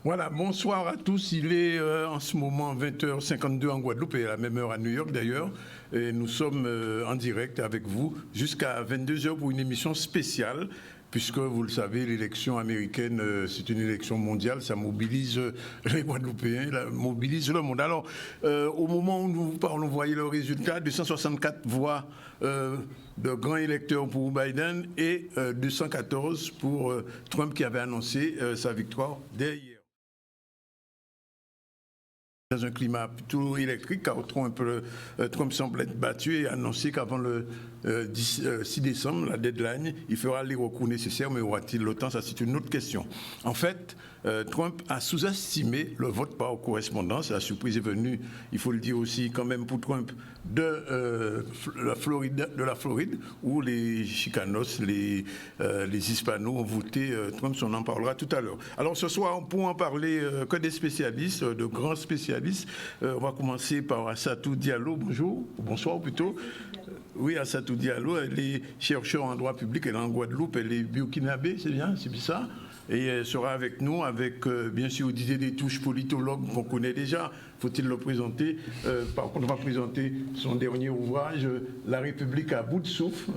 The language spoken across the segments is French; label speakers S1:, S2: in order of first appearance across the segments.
S1: Voilà, bonsoir à tous. Il est en ce moment 20h52 en Guadeloupe et à la même heure à New York d'ailleurs. Et nous sommes en direct avec vous jusqu'à 22h pour une émission spéciale. Puisque vous le savez, l'élection américaine, c'est une élection mondiale, ça mobilise les Guadeloupéens, ça mobilise le monde. Alors, au moment où nous parlons, vous voyez le résultat, 264 voix de grands électeurs pour Biden et 214 pour Trump qui avait annoncé sa victoire dès hier. Dans un climat plutôt électrique, car Trump semble être battu et annoncé qu'avant le 6 décembre, la deadline, il fera les recours nécessaires, mais aura-t-il le temps? Ça, c'est une autre question. En fait, Trump a sous-estimé le vote par correspondance. La surprise est venue, il faut le dire aussi, quand même pour Trump, de la Floride, où les Chicanos, les Hispanos ont voté Trump. On en parlera tout à l'heure. Alors ce soir, pour en parler que des spécialistes, de grands spécialistes, on va commencer par Assatou Diallo. Bonjour, bonsoir plutôt. Oui, Assatou Diallo, elle est chercheure en droit public, elle est en Guadeloupe, elle est burkinabé, c'est bien ça? Et elle sera avec nous, avec bien sûr Didier Détouche, politologue qu'on connaît déjà. Faut-il le présenter? Par contre, on va présenter son dernier ouvrage, La République à bout de souffle,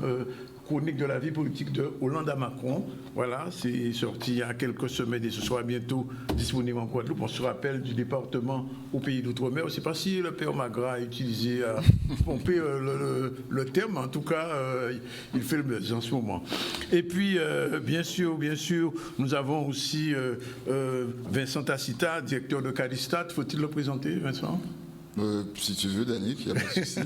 S1: chronique de la vie politique de Hollande à Macron. Voilà, c'est sorti il y a quelques semaines et ce sera bientôt disponible en Guadeloupe. On se rappelle du département au pays d'outre-mer. Je ne sais pas si le père Magra a utilisé à pomper le terme, en tout cas, il fait le buzz en ce moment. Et puis, bien sûr, nous avons aussi Vincent Tacita, directeur de Cadistat. Faut-il le présenter, Vincent?
S2: Si tu veux, Danick, il n'y a pas de souci.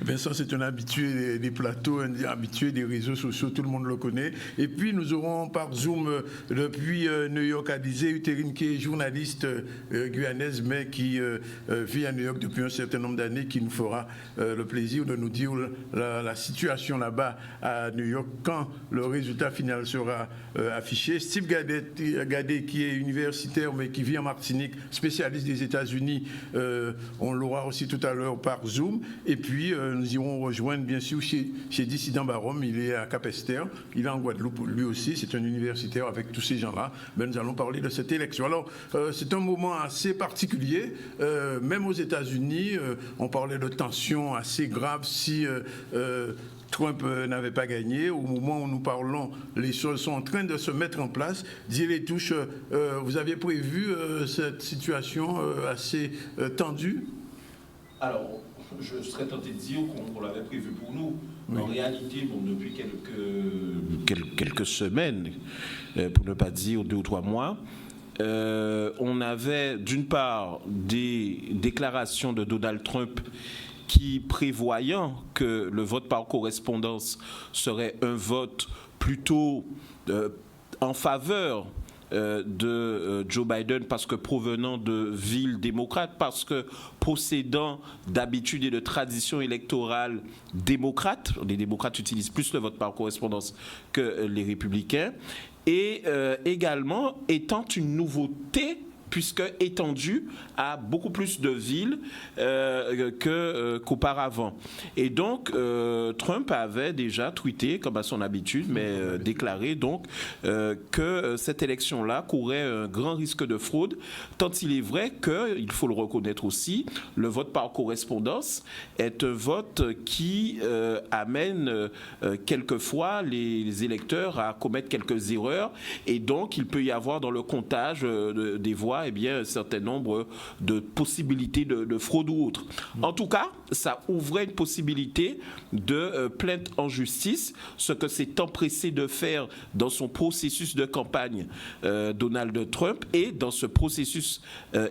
S1: Vincent, c'est un habitué des plateaux, un habitué des réseaux sociaux, tout le monde le connaît. Et puis, nous aurons par Zoom, depuis New York à Dizé, Uterine, qui est journaliste guyanaise, mais qui vit à New York depuis un certain nombre d'années, qui nous fera le plaisir de nous dire la situation là-bas à New York quand le résultat final sera affiché. Steve Gadet, qui est universitaire, mais qui vit en Martinique, spécialiste des États-Unis, on l'aura aussi tout à l'heure par Zoom. Et puis, nous irons rejoindre, bien sûr, chez Dissident Barom. Il est à Cap-Esther. Il est en Guadeloupe, lui aussi. C'est un universitaire avec tous ces gens-là. Mais nous allons parler de cette élection. Alors, c'est un moment assez particulier. Même aux États-Unis, on parlait de tensions assez graves si Trump n'avait pas gagné. Au moment où nous parlons, les choses sont en train de se mettre en place. Didier Détouche, vous aviez prévu cette situation assez tendue?
S3: Alors, je serais tenté de dire qu'on l'avait prévu pour nous. Oui. En réalité, depuis quelques semaines, pour ne pas dire 2 ou 3 mois, on avait d'une part des déclarations de Donald Trump qui, prévoyant que le vote par correspondance serait un vote plutôt en faveur de Joe Biden, parce que provenant de villes démocrates, parce que possédant d'habitude et de tradition électorale démocrate, les démocrates utilisent plus le vote par correspondance que les républicains, et également étant une nouveauté puisque étendu à beaucoup plus de villes qu'auparavant. Et donc, Trump avait déjà tweeté, comme à son habitude, mais déclaré donc que cette élection-là courait un grand risque de fraude, tant il est vrai que, il faut le reconnaître aussi, le vote par correspondance est un vote qui amène quelquefois les électeurs à commettre quelques erreurs, et donc il peut y avoir dans le comptage des voix un certain nombre de possibilités de fraude ou autre. En tout cas, ça ouvrait une possibilité de plainte en justice, ce que s'est empressé de faire dans son processus de campagne Donald Trump et dans ce processus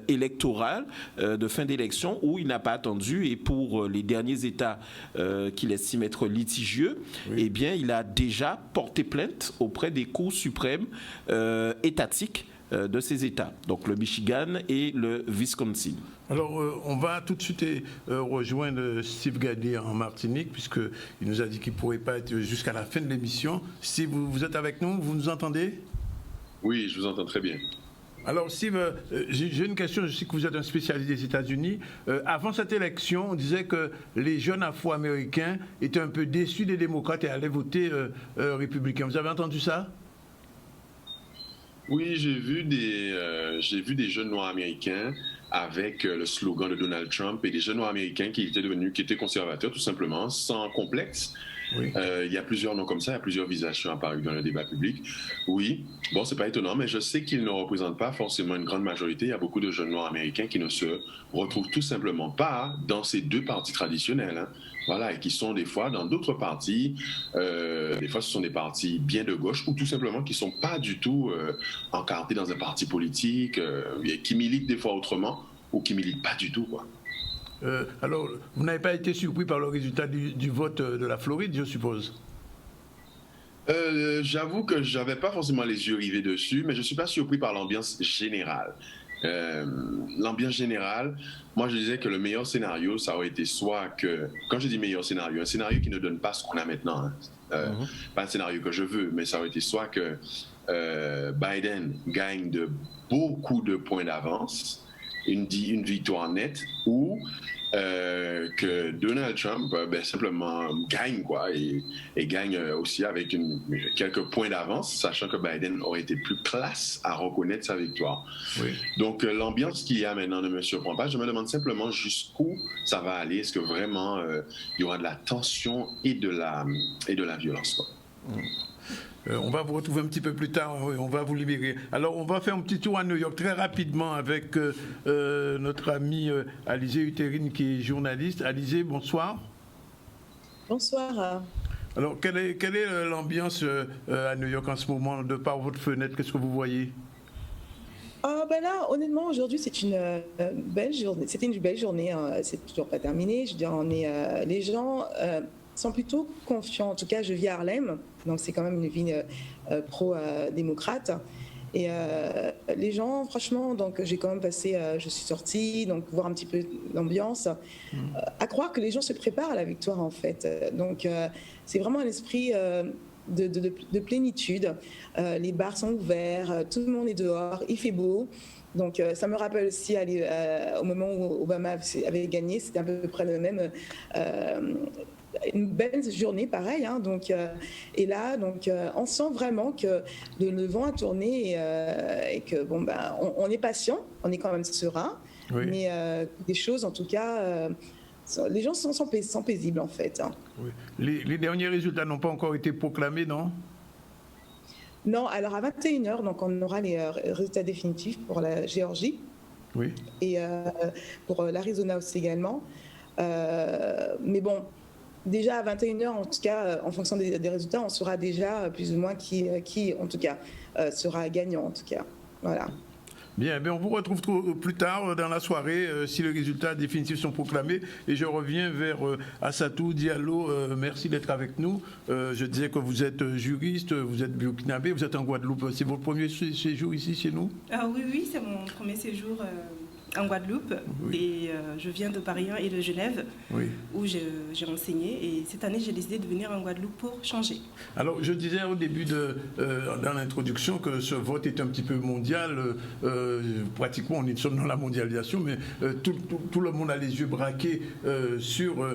S3: électoral de fin d'élection où il n'a pas attendu, et pour les derniers États qu'il estime être litigieux, oui, il a déjà porté plainte auprès des cours suprêmes étatiques de ces États, donc le Michigan et le Wisconsin.
S1: Alors, on va tout de suite rejoindre Steve Gadet en Martinique, puisqu'il nous a dit qu'il ne pourrait pas être jusqu'à la fin de l'émission. Steve, vous êtes avec nous? Vous nous entendez?
S4: Oui, je vous entends très bien.
S1: Alors, Steve, j'ai une question. Je sais que vous êtes un spécialiste des États-Unis. Avant cette élection, on disait que les jeunes Afro-Américains étaient un peu déçus des démocrates et allaient voter républicain. Vous avez entendu ça?
S4: Oui, j'ai vu des jeunes noirs américains avec le slogan de Donald Trump et des jeunes noirs américains qui étaient conservateurs tout simplement, sans complexe.
S1: Oui.
S4: Il y a plusieurs noms comme ça, il y a plusieurs visages qui sont apparus dans le débat public. Oui, bon, c'est pas étonnant, mais je sais qu'ils ne représentent pas forcément une grande majorité. Il y a beaucoup de jeunes noirs américains qui ne se retrouvent tout simplement pas dans ces deux partis traditionnels. Hein. Voilà, et qui sont des fois dans d'autres partis. Des fois, ce sont des partis bien de gauche ou tout simplement qui ne sont pas du tout encartés dans un parti politique, qui militent des fois autrement ou qui militent pas du tout, quoi.
S1: Alors, vous n'avez pas été surpris par le résultat du vote de la Floride, je suppose?
S4: J'avoue que je n'avais pas forcément les yeux rivés dessus, mais je ne suis pas surpris par l'ambiance générale. L'ambiance générale, moi je disais que le meilleur scénario, ça aurait été soit que, quand je dis meilleur scénario, un scénario qui ne donne pas ce qu'on a maintenant, hein, pas un scénario que je veux, mais ça aurait été soit que Biden gagne de beaucoup de points d'avance, une victoire nette, ou que Donald Trump simplement gagne, quoi, et gagne aussi avec quelques points d'avance, sachant que Biden aurait été plus classe à reconnaître sa victoire.
S1: Oui.
S4: Donc l'ambiance qu'il y a maintenant ne me surprend pas. Je me demande simplement jusqu'où ça va aller. Est-ce que vraiment il y aura de la tension et de la violence, quoi.
S1: On va vous retrouver un petit peu plus tard, on va vous libérer. Alors, on va faire un petit tour à New York très rapidement avec notre amie Alizée Uterine qui est journaliste. Alizée, bonsoir.
S5: Bonsoir.
S1: Alors, quelle est l'ambiance à New York en ce moment, de par votre fenêtre? Qu'est-ce que vous voyez?
S5: Là, honnêtement, aujourd'hui, c'est une belle journée. C'était une belle journée, hein. C'est toujours pas terminé. Je veux dire, les gens sont plutôt confiants. En tout cas, je vis à Harlem, donc c'est quand même une ville pro-démocrate. Et les gens, franchement, donc j'ai quand même passé, je suis sortie, donc voir un petit peu l'ambiance, à croire que les gens se préparent à la victoire, en fait. Donc c'est vraiment un esprit de plénitude. Les bars sont ouverts, tout le monde est dehors, il fait beau. Donc ça me rappelle aussi au moment où Obama avait gagné, c'était à peu près le même, une belle journée pareil, hein, donc, et là donc, on sent vraiment que le vent a tourné et que bon, on est patient, on est quand même serein, oui. Mais des choses en tout cas, les gens sont paisibles en fait, hein.
S1: Oui. Les derniers résultats n'ont pas encore été proclamés, non?
S5: Non, alors à 21h, donc on aura les résultats définitifs pour la Géorgie, oui. Et pour l'Arizona aussi également. Mais bon, déjà à 21h, en tout cas, en fonction des résultats, on saura déjà plus ou moins qui en tout cas, sera gagnant, en tout cas. Voilà.
S1: Bien, on vous retrouve plus tard dans la soirée si les résultats définitifs sont proclamés. Et je reviens vers Assatou Diallo. Merci d'être avec nous. Je disais que vous êtes juriste, vous êtes burkinabé, vous êtes en Guadeloupe. C'est votre premier séjour ici chez nous?
S6: Oui, c'est mon premier séjour en Guadeloupe. Oui. Et je viens de Paris 1 et de Genève, oui. Où j'ai enseigné. Et cette année, j'ai décidé de venir en Guadeloupe pour changer. Alors,
S1: je disais au début, dans l'introduction, que ce vote est un petit peu mondial. Pratiquement, on est dans la mondialisation, mais tout le monde a les yeux braqués sur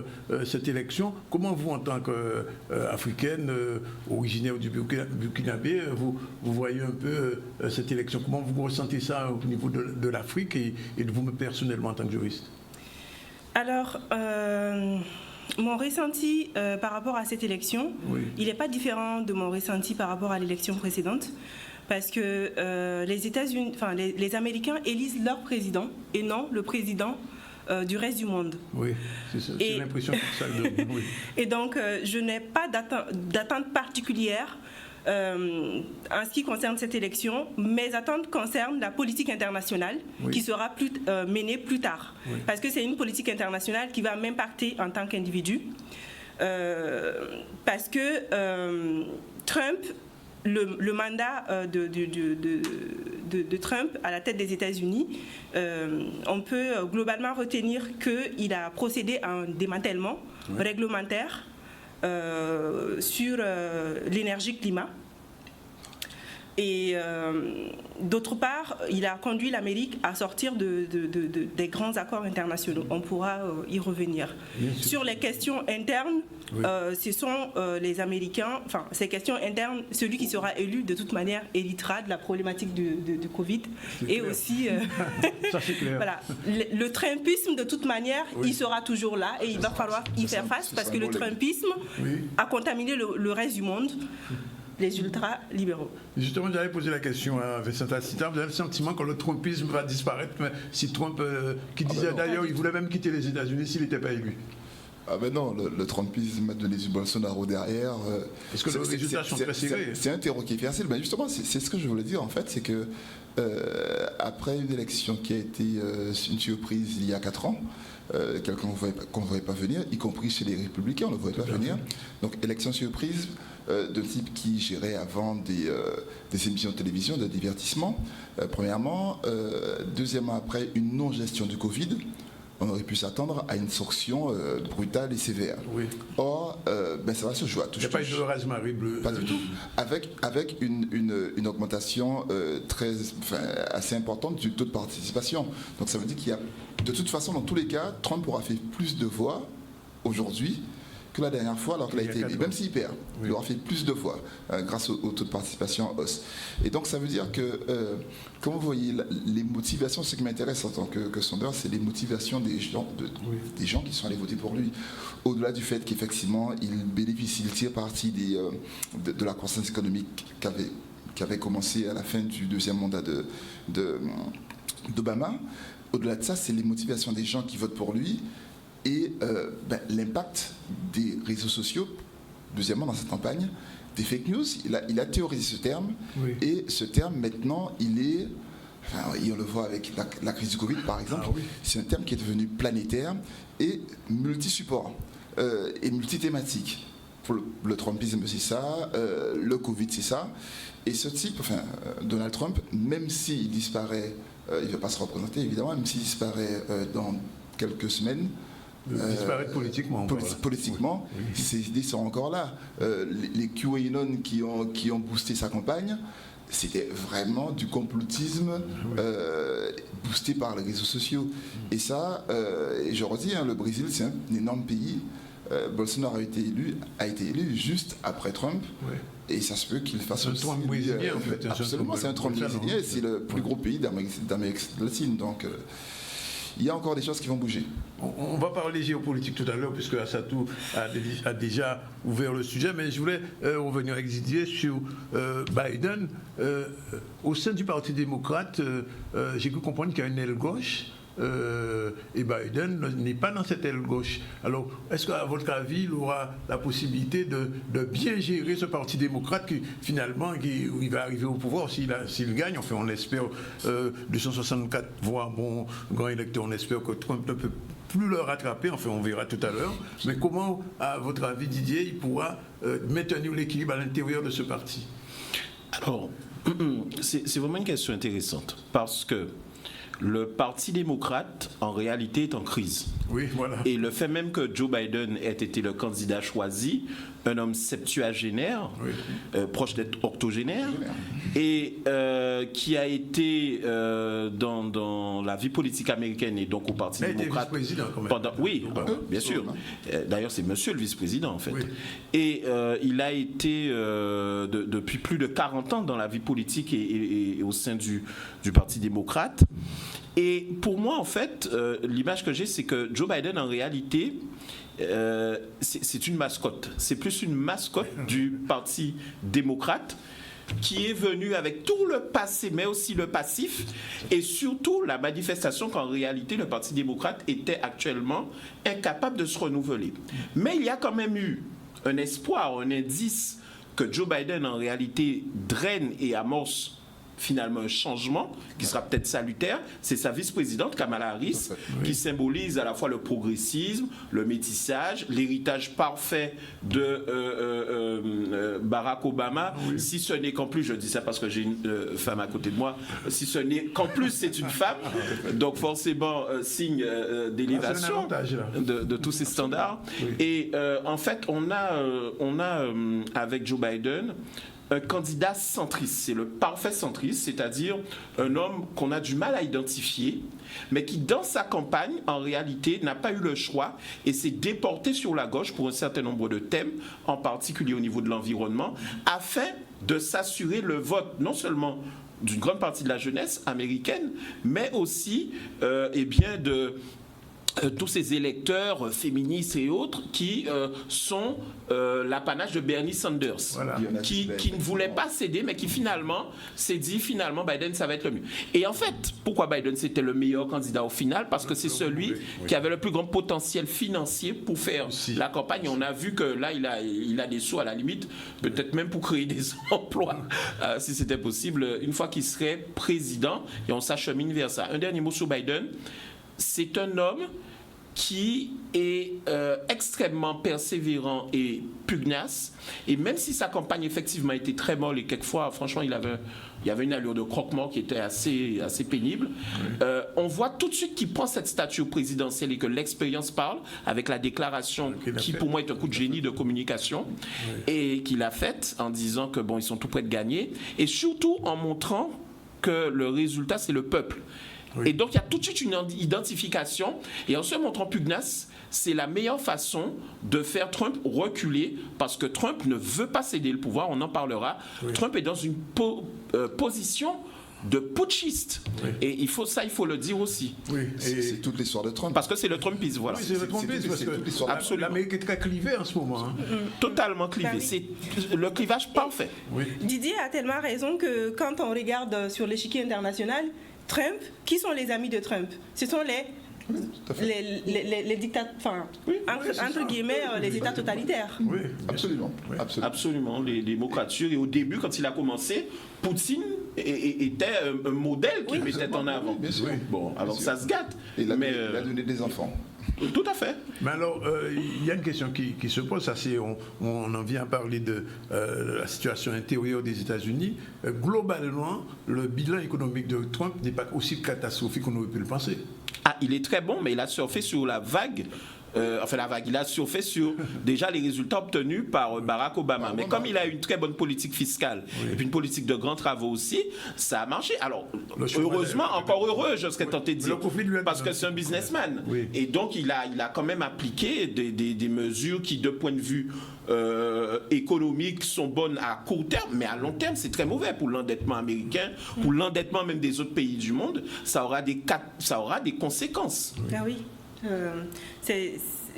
S1: cette élection. Comment vous, en tant qu'Africaine, originaire du Burkinabé, vous voyez un peu cette élection? Comment vous ressentez ça au niveau de l'Afrique et de vous personnellement en tant que juriste?
S6: Alors, mon ressenti par rapport à cette élection, oui. Il n'est pas différent de mon ressenti par rapport à l'élection précédente, parce que les États-Unis, enfin les Américains élisent leur président et non le président du reste du monde.
S1: Oui, c'est l'impression que ça donne. Oui.
S6: Et donc, je n'ai pas d'attente particulière en ce qui concerne cette élection. Mes attentes concernent la politique internationale, oui. Qui sera menée plus tard. Oui. Parce que c'est une politique internationale qui va m'impacter en tant qu'individu. Parce que Trump, le mandat de Trump à la tête des États-Unis, on peut globalement retenir qu'il a procédé à un démantèlement, oui. Réglementaire sur l'énergie-climat. Et d'autre part, il a conduit l'Amérique à sortir des grands accords internationaux. On pourra y revenir. Sur les questions internes, ce sont les Américains, enfin, ces questions internes, celui qui sera élu de toute manière héritera de la problématique du Covid. Et aussi,
S1: ça, c'est clair.
S6: Voilà, le trumpisme, de toute manière, il sera toujours là et il va falloir y faire face parce que le trumpisme a contaminé le reste du monde. Les ultra-libéraux.
S1: Justement, j'avais posé la question à Vincent Assita. Vous avez le sentiment que le trumpisme va disparaître, mais si Trump, qui disait d'ailleurs, il voulait même quitter les États-Unis s'il n'était pas élu.
S2: Ah ben non, le trumpisme a donné du Bolsonaro derrière.
S1: Parce que les résultats sont très serrés.
S2: C'est un terreau qui est facile. Ben justement, c'est ce que je voulais dire en fait, c'est que après une élection qui a été une surprise il y a 4 ans, quelqu'un qu'on ne voyait pas venir, y compris chez les Républicains, on ne le voyait pas venir. Donc élection surprise de type qui gérait avant des émissions de télévision, de divertissement, premièrement. Deuxièmement, après une non-gestion du Covid, on aurait pu s'attendre à une sanction brutale et sévère.
S1: Oui.
S2: Or, ça va se jouer à touche.
S1: Il n'y a pas eu de Rosemary bleu.
S2: Pas du tout. Avec une augmentation assez importante du taux de participation. Donc ça veut dire qu'il y a, de toute façon, dans tous les cas, Trump aura fait plus de voix aujourd'hui que la dernière fois alors qu'il a été élu. Même s'il perd, il aura fait plus de voix grâce au taux de participation en hausse. Et donc ça veut dire que, comme vous voyez, les motivations, ce qui m'intéresse en tant que sondeur, c'est les motivations des gens qui sont allés voter pour lui. Au-delà du fait qu'effectivement, il tire parti de la croissance économique qui avait commencé à la fin du deuxième mandat d'Obama. Au-delà de ça, c'est les motivations des gens qui votent pour lui. Et l'impact des réseaux sociaux, deuxièmement dans cette campagne, des fake news, il a théorisé ce terme, et ce terme maintenant, on le voit avec la crise du Covid par exemple, c'est un terme qui est devenu planétaire et multi-support et multi-thématique. Pour le Trumpisme, c'est ça, le Covid, c'est ça, et ce type, Donald Trump, même s'il disparaît, il ne va pas se représenter évidemment, même s'il disparaît dans quelques semaines,
S1: disparaître politiquement.
S2: Politiquement, ces idées sont encore là. Les QAnon qui ont boosté sa campagne, c'était vraiment du complotisme boosté par les réseaux sociaux. Et ça, et je redis, le Brésil, c'est un énorme pays. Bolsonaro a été élu juste après Trump. Et ça se peut qu'il fasse
S1: un Trump brésilien, en fait.
S2: Absolument, c'est un Trump brésilien et c'est le plus gros pays d'Amérique latine. Donc, il y a encore des choses qui vont bouger.
S1: On va parler géopolitique tout à l'heure, puisque Assatou a déjà ouvert le sujet, mais je voulais revenir avec Didier sur Biden. Au sein du Parti démocrate, j'ai pu comprendre qu'il y a une aile gauche, et Biden n'est pas dans cette aile gauche. Alors, est-ce qu'à votre avis, il aura la possibilité de bien gérer ce Parti démocrate qui, finalement, il va arriver au pouvoir s'il gagne? Enfin, on espère 264 voix, bon, grand électeur, on espère que Trump ne peut plus le rattraper, enfin on verra tout à l'heure. Mais comment, à votre avis, Didier, il pourra maintenir l'équilibre à l'intérieur de ce parti?
S3: Alors, c'est vraiment une question intéressante, parce que le Parti démocrate, en réalité, est en crise.
S1: Oui, voilà.
S3: Et le fait même que Joe Biden ait été le candidat choisi, un homme septuagénaire, proche d'être octogénaire, et qui a été dans la vie politique américaine et donc au Parti démocrate.
S1: Il a été vice-président quand même.
S3: Oui, bien sûr. D'ailleurs, c'est monsieur le vice-président, en fait. Oui. Et il a été depuis plus de 40 ans dans la vie politique et au sein du Parti démocrate. Et pour moi, en fait, l'image que j'ai, c'est que Joe Biden, en réalité, c'est une mascotte. C'est plus une mascotte du Parti démocrate qui est venu avec tout le passé, mais aussi le passif, et surtout la manifestation qu'en réalité, le Parti démocrate était actuellement incapable de se renouveler. Mais il y a quand même eu un espoir, un indice que Joe Biden, en réalité, draine et amorce finalement un changement qui sera peut-être salutaire, c'est sa vice-présidente Kamala Harris qui symbolise à la fois le progressisme, le métissage, l'héritage parfait de Barack Obama, si ce n'est qu'en plus, je dis ça parce que j'ai une femme à côté de moi, si ce n'est qu'en plus c'est une femme, donc forcément signe d'élévation de tous ces standards. Et en fait on a avec Joe Biden un candidat centriste. C'est le parfait centriste, c'est-à-dire un homme qu'on a du mal à identifier, mais qui, dans sa campagne, en réalité, n'a pas eu le choix et s'est déporté sur la gauche pour un certain nombre de thèmes, en particulier au niveau de l'environnement, afin de s'assurer le vote, non seulement d'une grande partie de la jeunesse américaine, mais aussi tous ces électeurs féministes et autres qui sont l'apanage de Bernie Sanders,
S1: Voilà.
S3: qui ne voulait pas céder, mais qui finalement s'est dit Biden, ça va être le mieux. Et en fait, pourquoi Biden c'était le meilleur candidat au final? Parce que c'est celui qui avait le plus grand potentiel financier pour faire la campagne. On a vu que là, il a des sous à la limite, peut-être même pour créer des emplois, si c'était possible, une fois qu'il serait président, et on s'achemine vers ça. Un dernier mot sur Biden. C'est un homme qui est extrêmement persévérant et pugnace. Et même si sa campagne, effectivement, était très molle et quelquefois, franchement, il y avait une allure de croque-mort qui était assez pénible, on voit tout de suite qu'il prend cette stature présidentielle et que l'expérience parle avec la déclaration qui, pour moi, est un coup de génie de communication et qu'il a faite en disant que, bon, ils sont tout près de gagner et surtout en montrant que le résultat, c'est le peuple. Et donc, il y a tout de suite une identification. Et en se montrant pugnace, c'est la meilleure façon de faire Trump reculer parce que Trump ne veut pas céder le pouvoir, on en parlera. Trump est dans une position de putschiste. Et il faut le dire aussi.
S2: C'est toute l'histoire de Trump.
S3: Parce que c'est le Trumpisme, voilà.
S1: Oui, c'est le Trumpisme parce que l'Amérique est très clivée en ce moment.
S3: Totalement clivée. C'est le clivage parfait.
S6: Didier a tellement raison que quand on regarde sur l'échiquier international, Trump, qui sont les amis de Trump? Ce sont les dictateurs, enfin, entre guillemets, les États totalitaires.
S1: Oui,
S3: absolument. Les démocratures. Et au début, quand il a commencé, Poutine était un modèle qu'il mettait en avant.
S2: Bien sûr.
S3: Bon, alors ça se gâte.
S2: Et il a donné des enfants.
S3: Tout à fait.
S1: Mais alors, il y a une question qui se pose, on en vient à parler de la situation intérieure des États-Unis. Globalement, le bilan économique de Trump n'est pas aussi catastrophique qu'on aurait pu le penser.
S3: Ah, il est très bon, mais il a surfé sur la vague. Il a surfé sur déjà les résultats obtenus par Barack Obama. Mais comme il a une très bonne politique fiscale et puis une politique de grands travaux aussi, ça a marché. Alors, heureusement, encore heureux, je serais tenté de dire, parce que c'est un businessman. Et donc, il a quand même appliqué des mesures qui, de point de vue économique, sont bonnes à court terme, mais à long terme, c'est très mauvais pour l'endettement américain, pour l'endettement même des autres pays du monde. Ça aura des conséquences.
S6: Ah oui.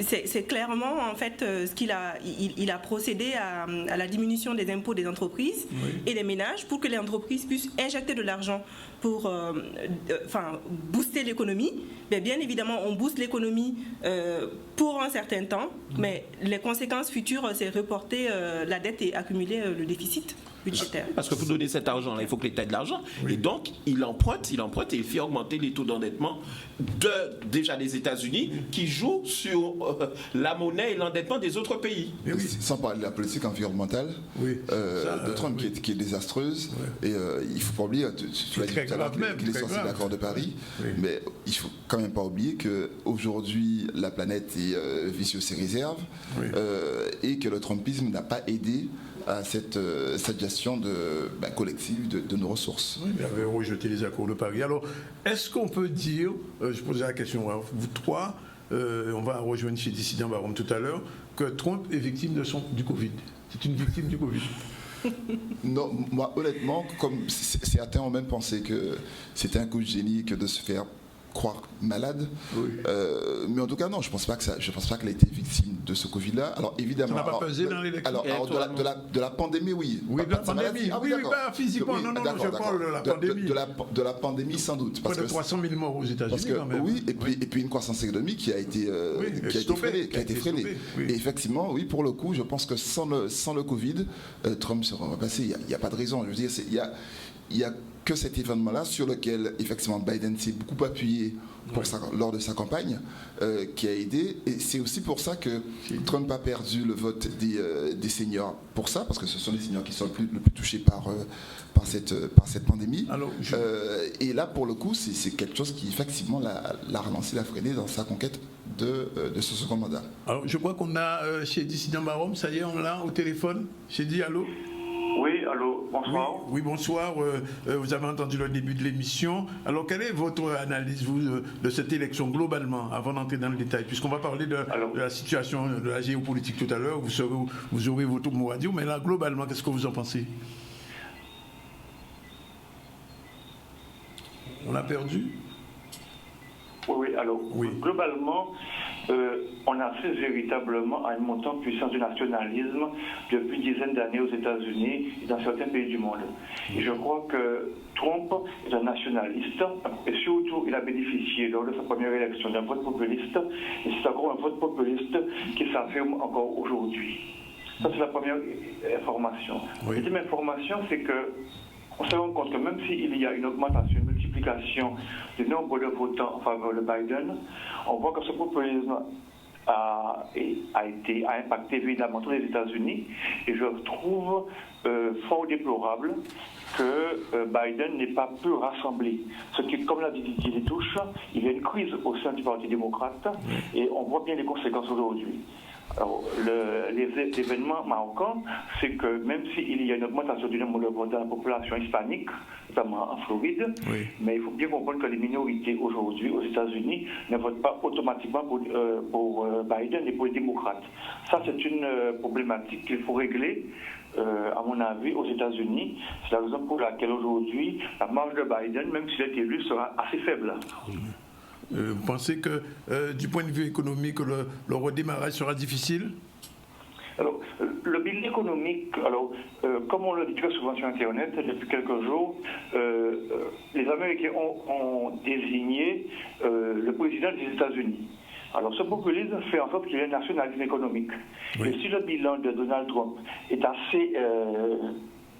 S6: C'est clairement en fait ce qu'il a, il a procédé à la diminution des impôts des entreprises et des ménages pour que les entreprises puissent injecter de l'argent pour booster l'économie. Mais bien évidemment, on booste l'économie pour un certain temps, mais les conséquences futures, c'est reporter la dette et accumuler le déficit budgétaire.
S3: Parce que pour donner cet argent-là, il faut que l'État ait de l'argent. Et donc, il emprunte et il fait augmenter les taux d'endettement déjà des États-Unis qui jouent sur la monnaie et l'endettement des autres pays.
S2: Sans parler de la politique environnementale de Trump qui est désastreuse. Et il ne faut pas oublier, tu l'as dit tout à l'heure, qu'il est sorti de l'accord de Paris. Mais il ne faut quand même pas oublier qu'aujourd'hui, la planète est vicieuse ses réserves et que le Trumpisme n'a pas aidé à cette gestion collective de nos ressources.
S1: Il avait rejeté les accords de Paris. Alors, est-ce qu'on peut dire, je posais la question à vous trois, on va rejoindre chez Dissident Barom tout à l'heure, que Trump est victime du Covid. C'est une victime du Covid.
S2: Non, moi honnêtement, comme certains ont même pensé que c'était un coup de génie que de se faire croire malade, mais en tout cas non, je pense pas qu'elle a été victime de ce Covid-là. Alors évidemment,
S1: ça n'a pas pesé dans l'élection.
S2: Alors de la pandémie, oui.
S1: Oui, de la pandémie. Pas physiquement. Non, je parle de la pandémie.
S2: De la pandémie sans doute.
S1: Près de 300 000 morts aux États-Unis quand même.
S2: Oui, et puis une croissance économique qui a été freinée. Et effectivement, oui, pour le coup, je pense que sans le Covid, Trump serait repassé. Il n'y a pas de raison. Je veux dire, il y a que cet événement-là sur lequel effectivement Biden s'est beaucoup appuyé lors de sa campagne qui a aidé, et c'est aussi pour ça que Trump a perdu le vote des seniors parce que ce sont les seniors qui sont le plus touchés par cette pandémie. Alors, et là pour le coup c'est quelque chose qui effectivement l'a relancé, l'a freiné dans sa conquête de ce second mandat.
S1: Alors je crois qu'on a chez Dissident Barom, ça y est, on l'a au téléphone. J'ai dit allô.
S7: Oui, allô. Allô, bonsoir.
S1: Oui, bonsoir. Vous avez entendu le début de l'émission. Alors, quelle est votre analyse, vous, de cette élection globalement, avant d'entrer dans le détail, puisqu'on va parler de la situation, de la géopolitique tout à l'heure, vous aurez votre mot à dire, mais là, globalement, qu'est-ce que vous en pensez? On a perdu?
S7: Oui, alors, globalement, on assiste véritablement à une montée en puissance du nationalisme depuis une dizaine d'années aux États-Unis et dans certains pays du monde. Et je crois que Trump est un nationaliste et surtout il a bénéficié lors de sa première élection d'un vote populiste et c'est encore un vote populiste qui s'affirme encore aujourd'hui. Ça, c'est la première information. La deuxième information, c'est que on se rend compte que même s'il y a une augmentation, une multiplication du nombre de votants en faveur de Biden, on voit que ce populisme a impacté évidemment tous les États-Unis et je trouve fort déplorable que Biden n'ait pas pu rassembler. Ce qui, comme l'a dit Didier Touche, il y a une crise au sein du Parti démocrate et on voit bien les conséquences aujourd'hui. Alors, l'événement marquant, c'est que même s'il y a une augmentation du nombre de votants de la population hispanique, notamment en Floride, mais il faut bien comprendre que les minorités aujourd'hui aux États-Unis ne votent pas automatiquement pour Biden et pour les démocrates. Ça, c'est une problématique qu'il faut régler, à mon avis, aux États-Unis. C'est la raison pour laquelle aujourd'hui, la marge de Biden, même s'il est élu, sera assez faible.
S1: Vous pensez que, du point de vue économique, le redémarrage sera difficile?
S7: Alors, le bilan économique, comme on le dit très souvent sur Internet, depuis quelques jours, les Américains ont désigné le président des États-Unis. Alors, ce populisme fait en sorte qu'il y ait un nationalisme économique. Et si le bilan de Donald Trump est assez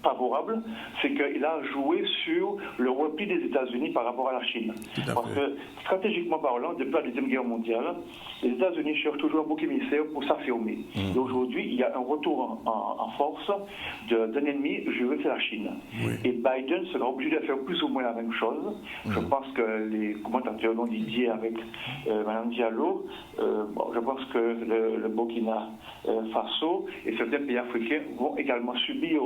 S7: favorable, c'est qu'il a joué sur le repli des États-Unis par rapport à la Chine. Parce que, stratégiquement parlant, depuis la Deuxième Guerre mondiale, les États-Unis cherchent toujours un bouc émissaire pour s'affirmer. Et aujourd'hui, il y a un retour en force d'un ennemi juré, c'est la Chine. Et Biden sera obligé de faire plus ou moins la même chose. Je pense que les commentateurs l'ont dit avec Mme Diallo. Je pense que le Burkina Faso et certains pays africains vont également subir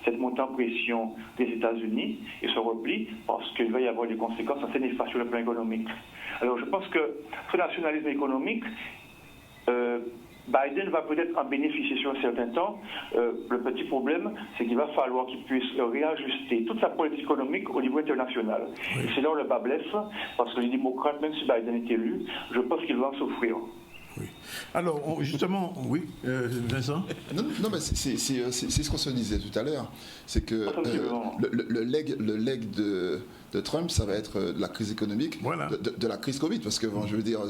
S7: cette montée en pression des États-Unis et ce repli parce qu'il va y avoir des conséquences assez néfastes sur le plan économique. Alors je pense que ce nationalisme économique, Biden va peut-être en bénéficier sur un certain temps. Le petit problème, c'est qu'il va falloir qu'il puisse réajuster toute sa politique économique au niveau international. Et c'est là où le bas blesse, parce que les démocrates, même si Biden est élu, je pense qu'ils vont en souffrir.
S1: Alors, justement, Vincent?
S2: Non, mais c'est ce qu'on se disait tout à l'heure. C'est que le leg de Trump, ça va être de la crise économique, de la crise Covid. Parce que, je veux dire,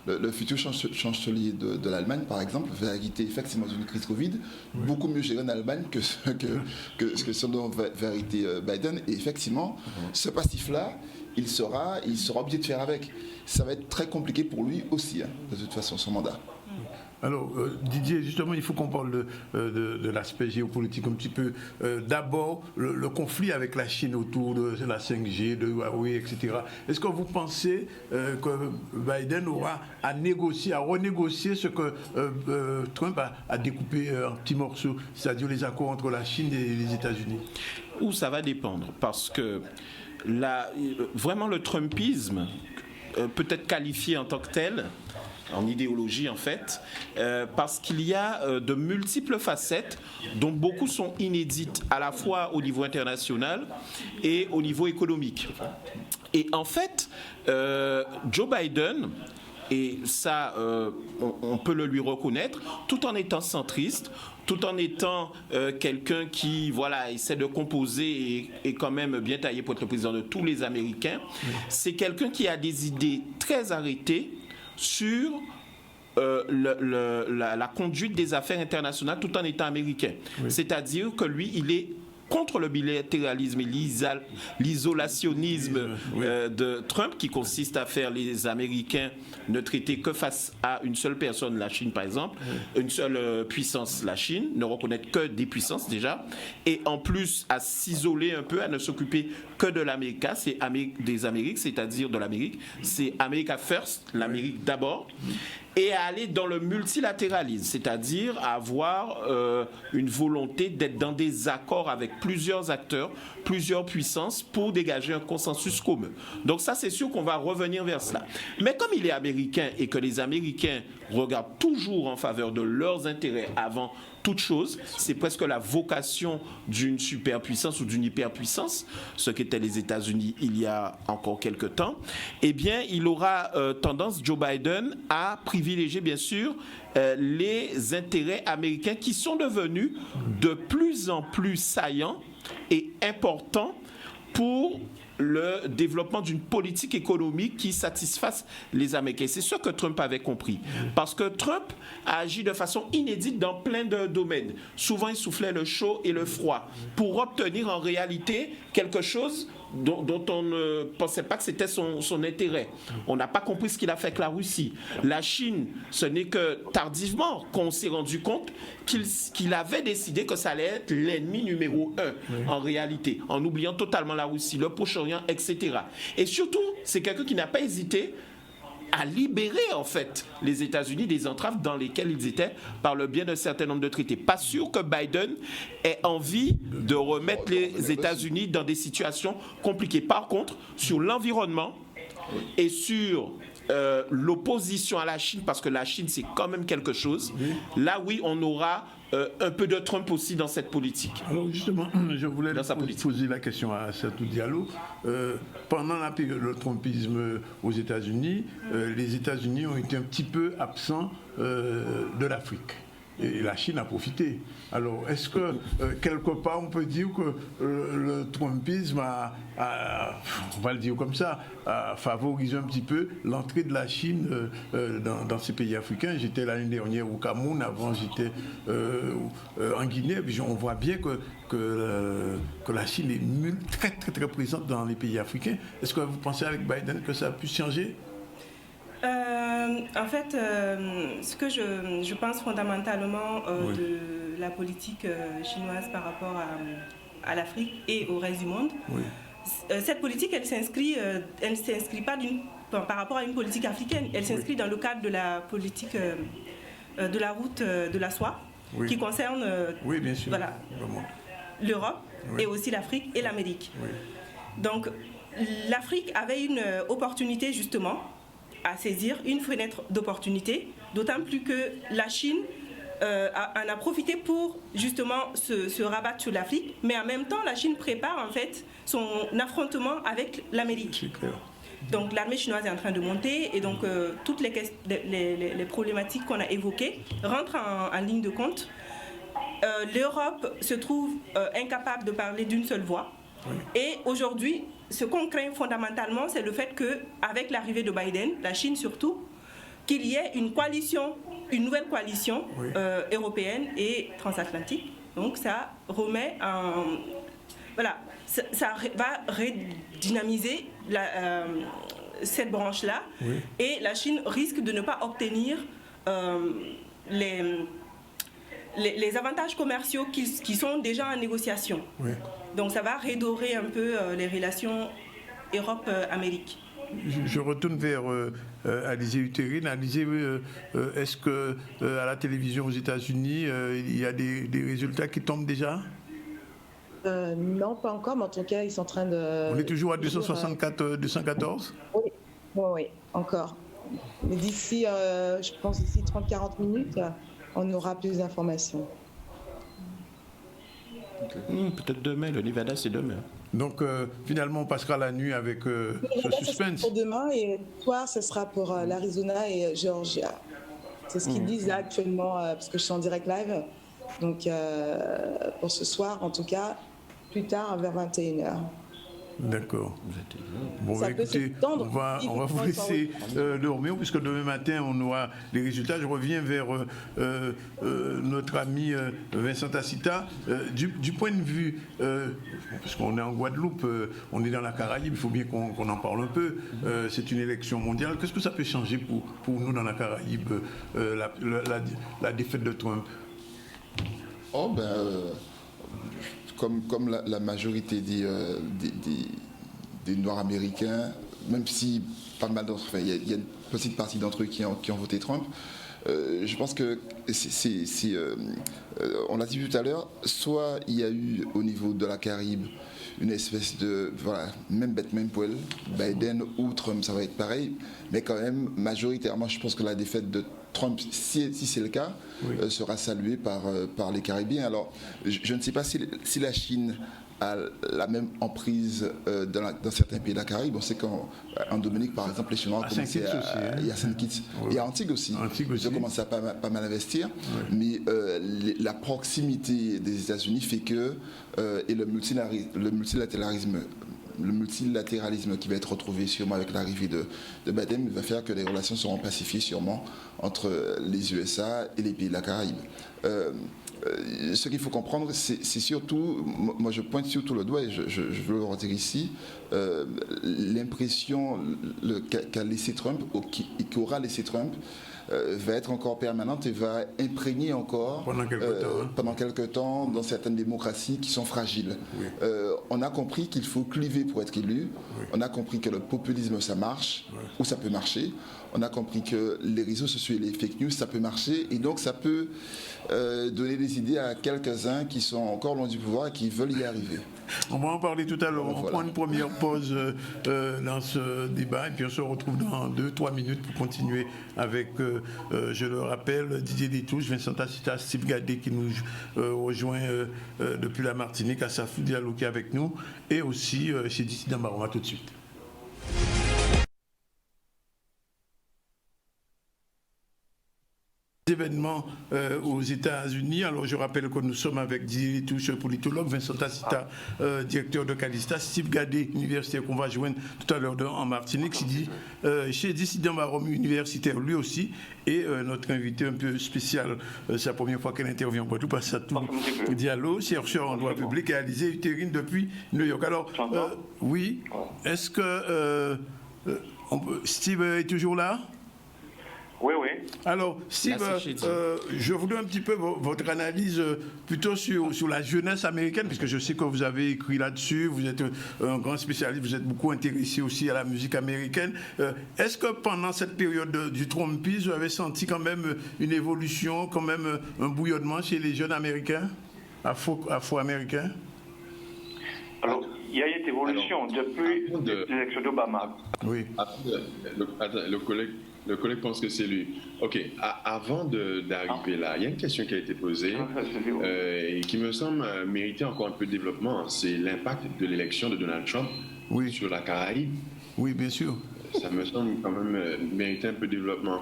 S2: le futur chancelier de l'Allemagne, par exemple, va hériter effectivement d'une crise Covid, beaucoup mieux gérée en Allemagne que ce dont va hériter Biden. Et effectivement, ce passif-là, il sera obligé de faire avec. Ça va être très compliqué pour lui aussi, de toute façon, son mandat.
S1: Alors, Didier, justement, il faut qu'on parle de l'aspect géopolitique un petit peu. D'abord, le conflit avec la Chine autour de la 5G, de Huawei, etc. Est-ce que vous pensez que Biden aura à renégocier ce que Trump a découpé en petits morceaux, c'est-à-dire les accords entre la Chine et les États-Unis?
S3: Où ça va dépendre, parce que vraiment le Trumpisme peut être qualifié en tant que tel, en idéologie en fait, parce qu'il y a de multiples facettes dont beaucoup sont inédites à la fois au niveau international et au niveau économique. Et en fait, Joe Biden, et ça on peut le lui reconnaître, tout en étant centriste, tout en étant quelqu'un qui essaie de composer et quand même bien taillé pour être le président de tous les Américains, c'est quelqu'un qui a des idées très arrêtées sur la conduite des affaires internationales tout en étant américain. C'est-à-dire que lui, il est contre le bilatéralisme et l'isolationnisme de Trump, qui consiste à faire les Américains ne traiter que face à une seule personne, la Chine par exemple, une seule puissance, la Chine, ne reconnaître que des puissances déjà, et en plus à s'isoler un peu, à ne s'occuper que de l'Amérique, c'est des Amériques, c'est-à-dire de l'Amérique, c'est America First, l'Amérique d'abord. et à aller dans le multilatéralisme, c'est-à-dire avoir une volonté d'être dans des accords avec plusieurs acteurs, plusieurs puissances pour dégager un consensus commun. Donc ça, c'est sûr qu'on va revenir vers cela. Mais comme il est américain et que les Américains regardent toujours en faveur de leurs intérêts avant toute chose, c'est presque la vocation d'une superpuissance ou d'une hyperpuissance, ce qu'étaient les États-Unis il y a encore quelques temps, eh bien, il aura tendance, Joe Biden, à privilégier, bien sûr, les intérêts américains qui sont devenus de plus en plus saillants et importants pour le développement d'une politique économique qui satisfasse les Américains. C'est ce que Trump avait compris. Parce que Trump a agi de façon inédite dans plein de domaines. Souvent, il soufflait le chaud et le froid pour obtenir en réalité quelque chose dont on ne pensait pas que c'était son intérêt. On n'a pas compris ce qu'il a fait avec la Russie. La Chine, ce n'est que tardivement qu'on s'est rendu compte qu'il avait décidé que ça allait être l'ennemi numéro 1 en réalité, en oubliant totalement la Russie, le Proche-Orient, etc. Et surtout, c'est quelqu'un qui n'a pas hésité à libérer en fait les États-Unis des entraves dans lesquelles ils étaient par le biais d'un certain nombre de traités. Pas sûr que Biden ait envie de remettre les États-Unis dans des situations compliquées. Par contre, sur l'environnement et sur l'opposition à la Chine, parce que la Chine c'est quand même quelque chose, là oui on aura un peu de Trump aussi dans cette politique.
S1: Alors justement, je voulais poser la question à Aïssatou Diallo. Pendant la période du trumpisme aux États-Unis, les États-Unis ont été un petit peu absents de l'Afrique. Et la Chine a profité. Alors, est-ce que, quelque part, on peut dire que le trumpisme on va le dire comme ça, a favorisé un petit peu l'entrée de la Chine dans ces pays africains? J'étais l'année dernière au Cameroun, avant j'étais en Guinée, puis on voit bien que la Chine est très, très, très présente dans les pays africains. Est-ce que vous pensez avec Biden que ça a pu changer?
S6: En fait, ce que je pense fondamentalement de la politique chinoise par rapport à l'Afrique et au reste du monde, cette politique, elle s'inscrit pas par rapport à une politique africaine, elle s'inscrit dans le cadre de la politique de la route de la soie, qui concerne
S1: bien sûr.
S6: Voilà, l'Europe et aussi l'Afrique et l'Amérique. Donc, l'Afrique avait une opportunité justement à saisir, une fenêtre d'opportunité, d'autant plus que la Chine en a profité pour justement se rabattre sur l'Afrique, mais en même temps la Chine prépare en fait son affrontement avec l'Amérique. Donc l'armée chinoise est en train de monter et donc toutes les problématiques qu'on a évoquées rentrent en ligne de compte. L'Europe se trouve incapable de parler d'une seule voix. Et aujourd'hui, ce qu'on craint fondamentalement, c'est le fait qu'avec l'arrivée de Biden, la Chine surtout, qu'il y ait une coalition, une nouvelle coalition européenne et transatlantique. Donc ça remet en... Voilà, ça va redynamiser cette branche-là et la Chine risque de ne pas obtenir les avantages commerciaux qui sont déjà en négociation. Donc ça va redorer un peu les relations Europe-Amérique.
S1: Je retourne vers Alizé Uterine. Alizé, est-ce que à la télévision aux États-Unis, il y a des résultats qui tombent déjà?
S5: Non, pas encore, mais en tout cas, ils sont en train de...
S1: On est toujours à 264, 214?
S5: Oui, encore. Mais d'ici, je pense, d'ici 30-40 minutes, on aura plus d'informations.
S3: Peut-être demain, le Nevada c'est demain.
S1: Donc finalement on passera la nuit avec ce suspense.
S5: Pour demain et le soir ce sera pour l'Arizona et Georgia. C'est ce qu'ils disent là actuellement parce que je suis en direct live. Donc pour ce soir en tout cas, plus tard vers 21h.
S1: D'accord. Bon, écoutez, on va vous laisser dormir puisque demain matin on aura les résultats. Je reviens vers notre ami Vincent Tacita. Du point de vue, parce qu'on est en Guadeloupe, on est dans la Caraïbe, il faut bien qu'on en parle un peu. C'est une élection mondiale. Qu'est-ce que ça peut changer pour nous dans la Caraïbe, la défaite de Trump?
S2: Comme la majorité des Noirs américains même si pas mal d'entre eux, il y a une petite partie d'entre eux qui ont voté Trump, je pense que on l'a dit tout à l'heure, soit il y a eu au niveau de la Caraïbe une espèce de, voilà, même bête, même poil, Biden ou Trump, ça va être pareil, mais quand même, majoritairement, je pense que la défaite de Trump, si c'est le cas, sera saluée par les Caraïbiens. Alors, je ne sais pas si la Chine a la même emprise dans certains pays de la Caraïbe. On sait qu'en Dominique, par exemple, les Chinois ont commencé il y a Saint Kitts, il y a Antigua aussi. Ils ont commencé à pas mal investir, mais la proximité des États-Unis fait que, et le multilatéralisme qui va être retrouvé sûrement avec l'arrivée de Biden va faire que les relations seront pacifiées sûrement entre les USA et les pays de la Caraïbe. Ce qu'il faut comprendre, c'est surtout, moi je pointe surtout le doigt et je veux le redire ici, l'impression qu'a laissé Trump, ou qu'aura laissé Trump, va être encore permanente et va imprégner encore pendant quelque temps dans certaines démocraties qui sont fragiles. On a compris qu'il faut cliver pour être élu, on a compris que le populisme ça marche, ou ça peut marcher, on a compris que les réseaux sociaux et les fake news ça peut marcher, et donc ça peut donner des idées à quelques-uns qui sont encore loin du pouvoir et qui veulent y arriver.
S1: On va en parler tout à l'heure. On prend une première pause dans ce débat et puis on se retrouve dans 2-3 minutes pour continuer avec, je le rappelle, Didier Détouche, Vincent Tacita, Steve Gadé qui nous rejoint depuis la Martinique, Assaf Diallo qui est avec nous et aussi chez Dissident Baron. À tout de suite. Événements aux États-Unis. Alors je rappelle que nous sommes avec Didier Détouche, politologue, Vincent Tacita, directeur de Calista, Steve Gadé, universitaire qu'on va joindre tout à l'heure en Martinique, chez Dissident Baron, universitaire lui aussi, et notre invité un peu spécial, c'est la première fois qu'elle intervient en Guadeloupe, Passatou Diallo, chercheur en droit public et Alizé Utérine depuis New York. Alors, oui, est-ce que Steve est toujours là?
S7: Oui.
S1: Alors, Steve, je voudrais un petit peu votre analyse plutôt sur la jeunesse américaine, puisque je sais que vous avez écrit là-dessus, vous êtes un grand spécialiste, vous êtes beaucoup intéressé aussi à la musique américaine. Est-ce que pendant cette période du Trumpisme, vous avez senti quand même une évolution, quand même un bouillonnement chez les jeunes Américains, afro-américains?
S7: Alors, il y a une évolution depuis l'élection d'Obama.
S1: Oui.
S4: Le collègue pense que c'est lui. OK. Avant d'arriver là, il y a une question qui a été posée et qui me semble mériter encore un peu de développement. C'est l'impact de l'élection de Donald Trump sur la Caraïbe.
S1: Oui, bien sûr.
S4: Ça me semble quand même mériter un peu de développement.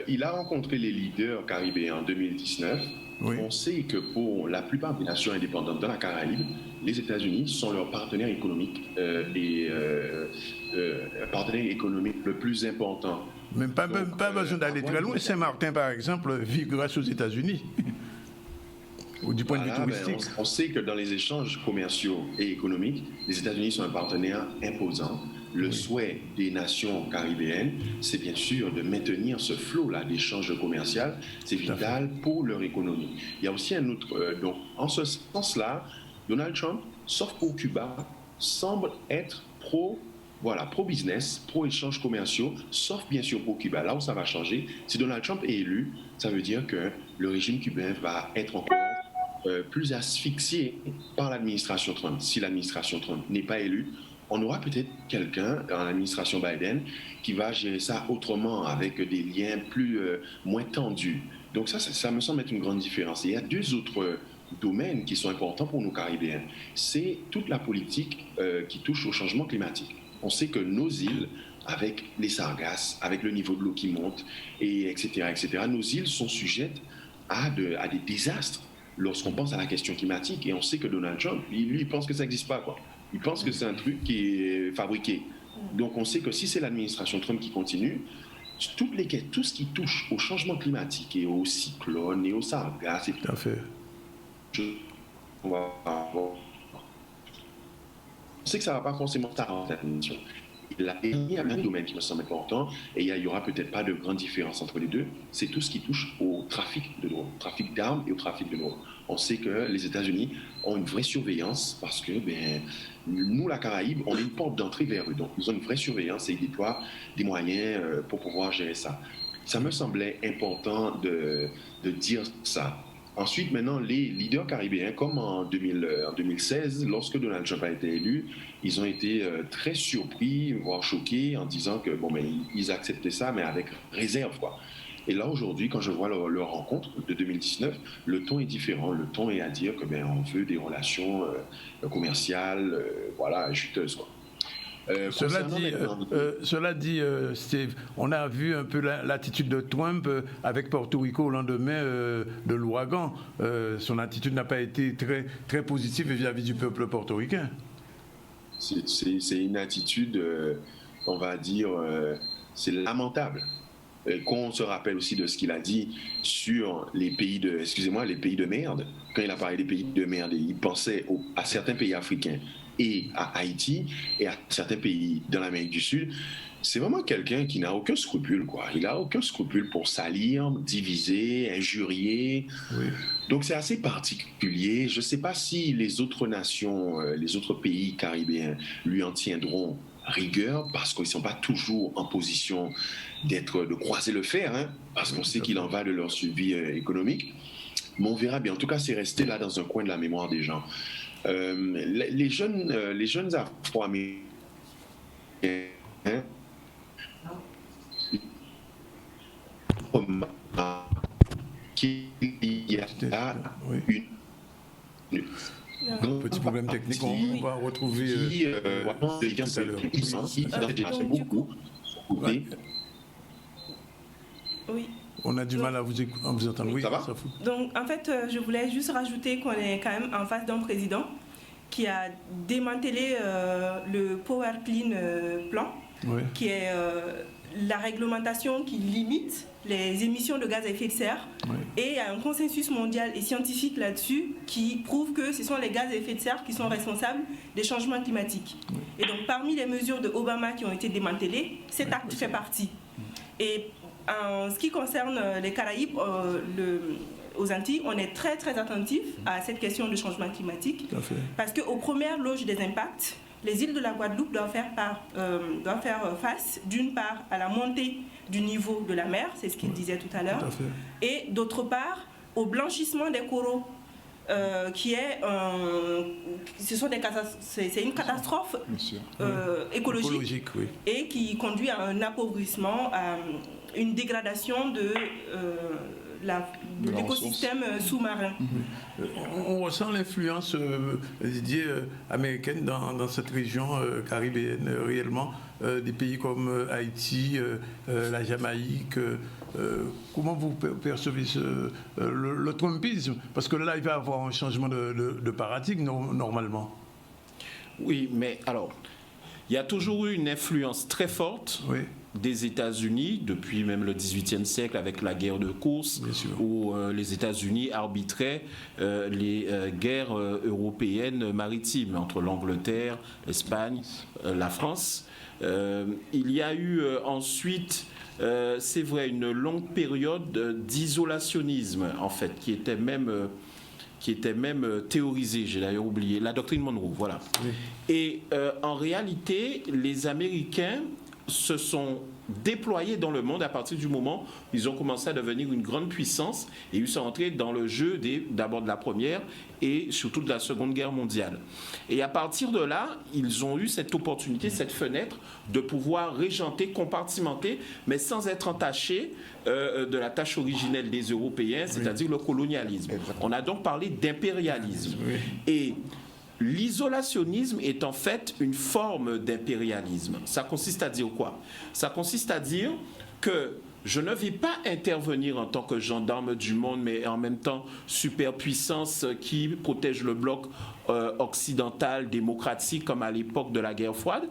S4: Il a rencontré les leaders caribéens en 2019. Oui. On sait que pour la plupart des nations indépendantes dans la Caraïbe, les États-Unis sont leur partenaire économique partenaire économique le plus important.
S1: Même pas besoin d'aller très loin. Saint-Martin, par exemple, vit grâce aux États-Unis. Du point de vue touristique.
S4: On sait que dans les échanges commerciaux et économiques, les États-Unis sont un partenaire imposant. Le souhait des nations caribéennes, c'est bien sûr de maintenir ce flot-là d'échanges commerciaux. C'est vital pour leur économie. Il y a aussi un autre... donc, en ce sens-là, Donald Trump, sauf pour Cuba, semble être pro-business, pro-échanges commerciaux, sauf bien sûr pour Cuba. Là où ça va changer, si Donald Trump est élu, ça veut dire que le régime cubain va être encore plus asphyxié par l'administration Trump. Si l'administration Trump n'est pas élue, on aura peut-être quelqu'un dans l'administration Biden qui va gérer ça autrement, avec des liens moins tendus. Donc ça me semble être une grande différence. Et il y a deux autres domaines qui sont importants pour nos Caribéens. C'est toute la politique qui touche au changement climatique. On sait que nos îles, avec les sargasses, avec le niveau de l'eau qui monte, etc., nos îles sont sujettes à des désastres lorsqu'on pense à la question climatique. Et on sait que Donald Trump, lui, il pense que ça n'existe pas, quoi. Il pense que c'est un truc qui est fabriqué. Donc on sait que si c'est l'administration Trump qui continue, tout ce qui touche au changement climatique et aux cyclones et aux sargasses,
S1: tout à fait.
S4: On sait que ça ne va pas forcément s'arranger. Là, il y a un domaine qui me semble important, et il y aura peut-être pas de grande différence entre les deux, c'est tout ce qui touche au trafic de drogue, trafic d'armes et au trafic de drogue. On sait que les États-Unis ont une vraie surveillance parce que nous, la Caraïbe, on est une porte d'entrée vers eux. Donc, ils ont une vraie surveillance et ils déploient des moyens pour pouvoir gérer ça. Ça me semblait important de dire ça. Ensuite, maintenant, les leaders caribéens, comme en 2016, lorsque Donald Trump a été élu, ils ont été très surpris, voire choqués, en disant que ils acceptaient ça, mais avec réserve, quoi. Et là, aujourd'hui, quand je vois leur rencontre de 2019, le ton est différent. Le ton est à dire que on veut des relations commerciales, juteuses, quoi.
S1: Cela dit, Steve, on a vu un peu l'attitude de Trump avec Porto Rico au lendemain de l'ouragan. Son attitude n'a pas été très, très positive vis-à-vis du peuple portoricain.
S4: C'est une attitude, on va dire, c'est lamentable. Qu'on se rappelle aussi de ce qu'il a dit sur les pays de merde. Quand il a parlé des pays de merde, il pensait à certains pays africains et à Haïti et à certains pays dans l'Amérique du Sud. C'est vraiment quelqu'un qui n'a aucun scrupule, quoi. Il n'a aucun scrupule pour salir, diviser, injurier. Oui. Donc c'est assez particulier. Je ne sais pas si les autres nations, les autres pays caribéens lui en tiendront rigueur, parce qu'ils ne sont pas toujours en position de croiser le fer, hein, parce qu'on sait qu'il en va de leur survie économique. Mais on verra bien. En tout cas, c'est resté là dans un coin de la mémoire des gens. Les jeunes Afro-Américains, qu'il y a
S1: un petit problème technique, on va retrouver
S6: Oui.
S1: On a du mal à vous entendre. Oui,
S4: ça va.
S6: Donc, en fait, je voulais juste rajouter qu'on est quand même en face d'un président qui a démantelé le Power Clean Plan, oui, qui est la réglementation qui limite les émissions de gaz à effet de serre. Oui. Et il y a un consensus mondial et scientifique là-dessus qui prouve que ce sont les gaz à effet de serre qui sont responsables des changements climatiques. Oui. Et donc, parmi les mesures de Obama qui ont été démantelées, cet acte fait partie. Et en ce qui concerne les Caraïbes, aux Antilles, on est très très attentif à cette question de changement climatique, parce qu'aux premières loges des impacts, les îles de la Guadeloupe doivent faire face d'une part à la montée du niveau de la mer, c'est ce qu'il disait tout à l'heure, et d'autre part au blanchissement des coraux. C'est une catastrophe écologique, oui, et qui conduit à un appauvrissement, à une dégradation de l'écosystème sous-marin.
S1: On ressent l'influence américaine dans cette région caribéenne réellement, des pays comme Haïti, la Jamaïque. Comment vous percevez le trumpisme? Parce que là, il va y avoir un changement de paradigme normalement.
S3: Oui, mais alors, il y a toujours eu une influence très forte, oui, des États-Unis, depuis même le XVIIIe siècle avec la guerre de course, où les États-Unis arbitraient les guerres européennes maritimes entre l'Angleterre, l'Espagne, la France. Il y a eu ensuite, c'est vrai, une longue période d'isolationnisme, en fait, qui était même théorisée, j'ai d'ailleurs oublié, la doctrine Monroe, voilà. Oui. Et en réalité, les Américains se sont déployés dans le monde à partir du moment où ils ont commencé à devenir une grande puissance et ils sont entrés dans le jeu d'abord de la Première et surtout de la Seconde Guerre mondiale. Et à partir de là, ils ont eu cette opportunité, cette fenêtre de pouvoir régenter, compartimenter, mais sans être entachés de la tâche originelle des Européens, c'est-à-dire le colonialisme. On a donc parlé d'impérialisme. Et l'isolationnisme est en fait une forme d'impérialisme. Ça consiste à dire quoi? Ça consiste à dire que je ne vais pas intervenir en tant que gendarme du monde, mais en même temps superpuissance qui protège le bloc occidental démocratique comme à l'époque de la guerre froide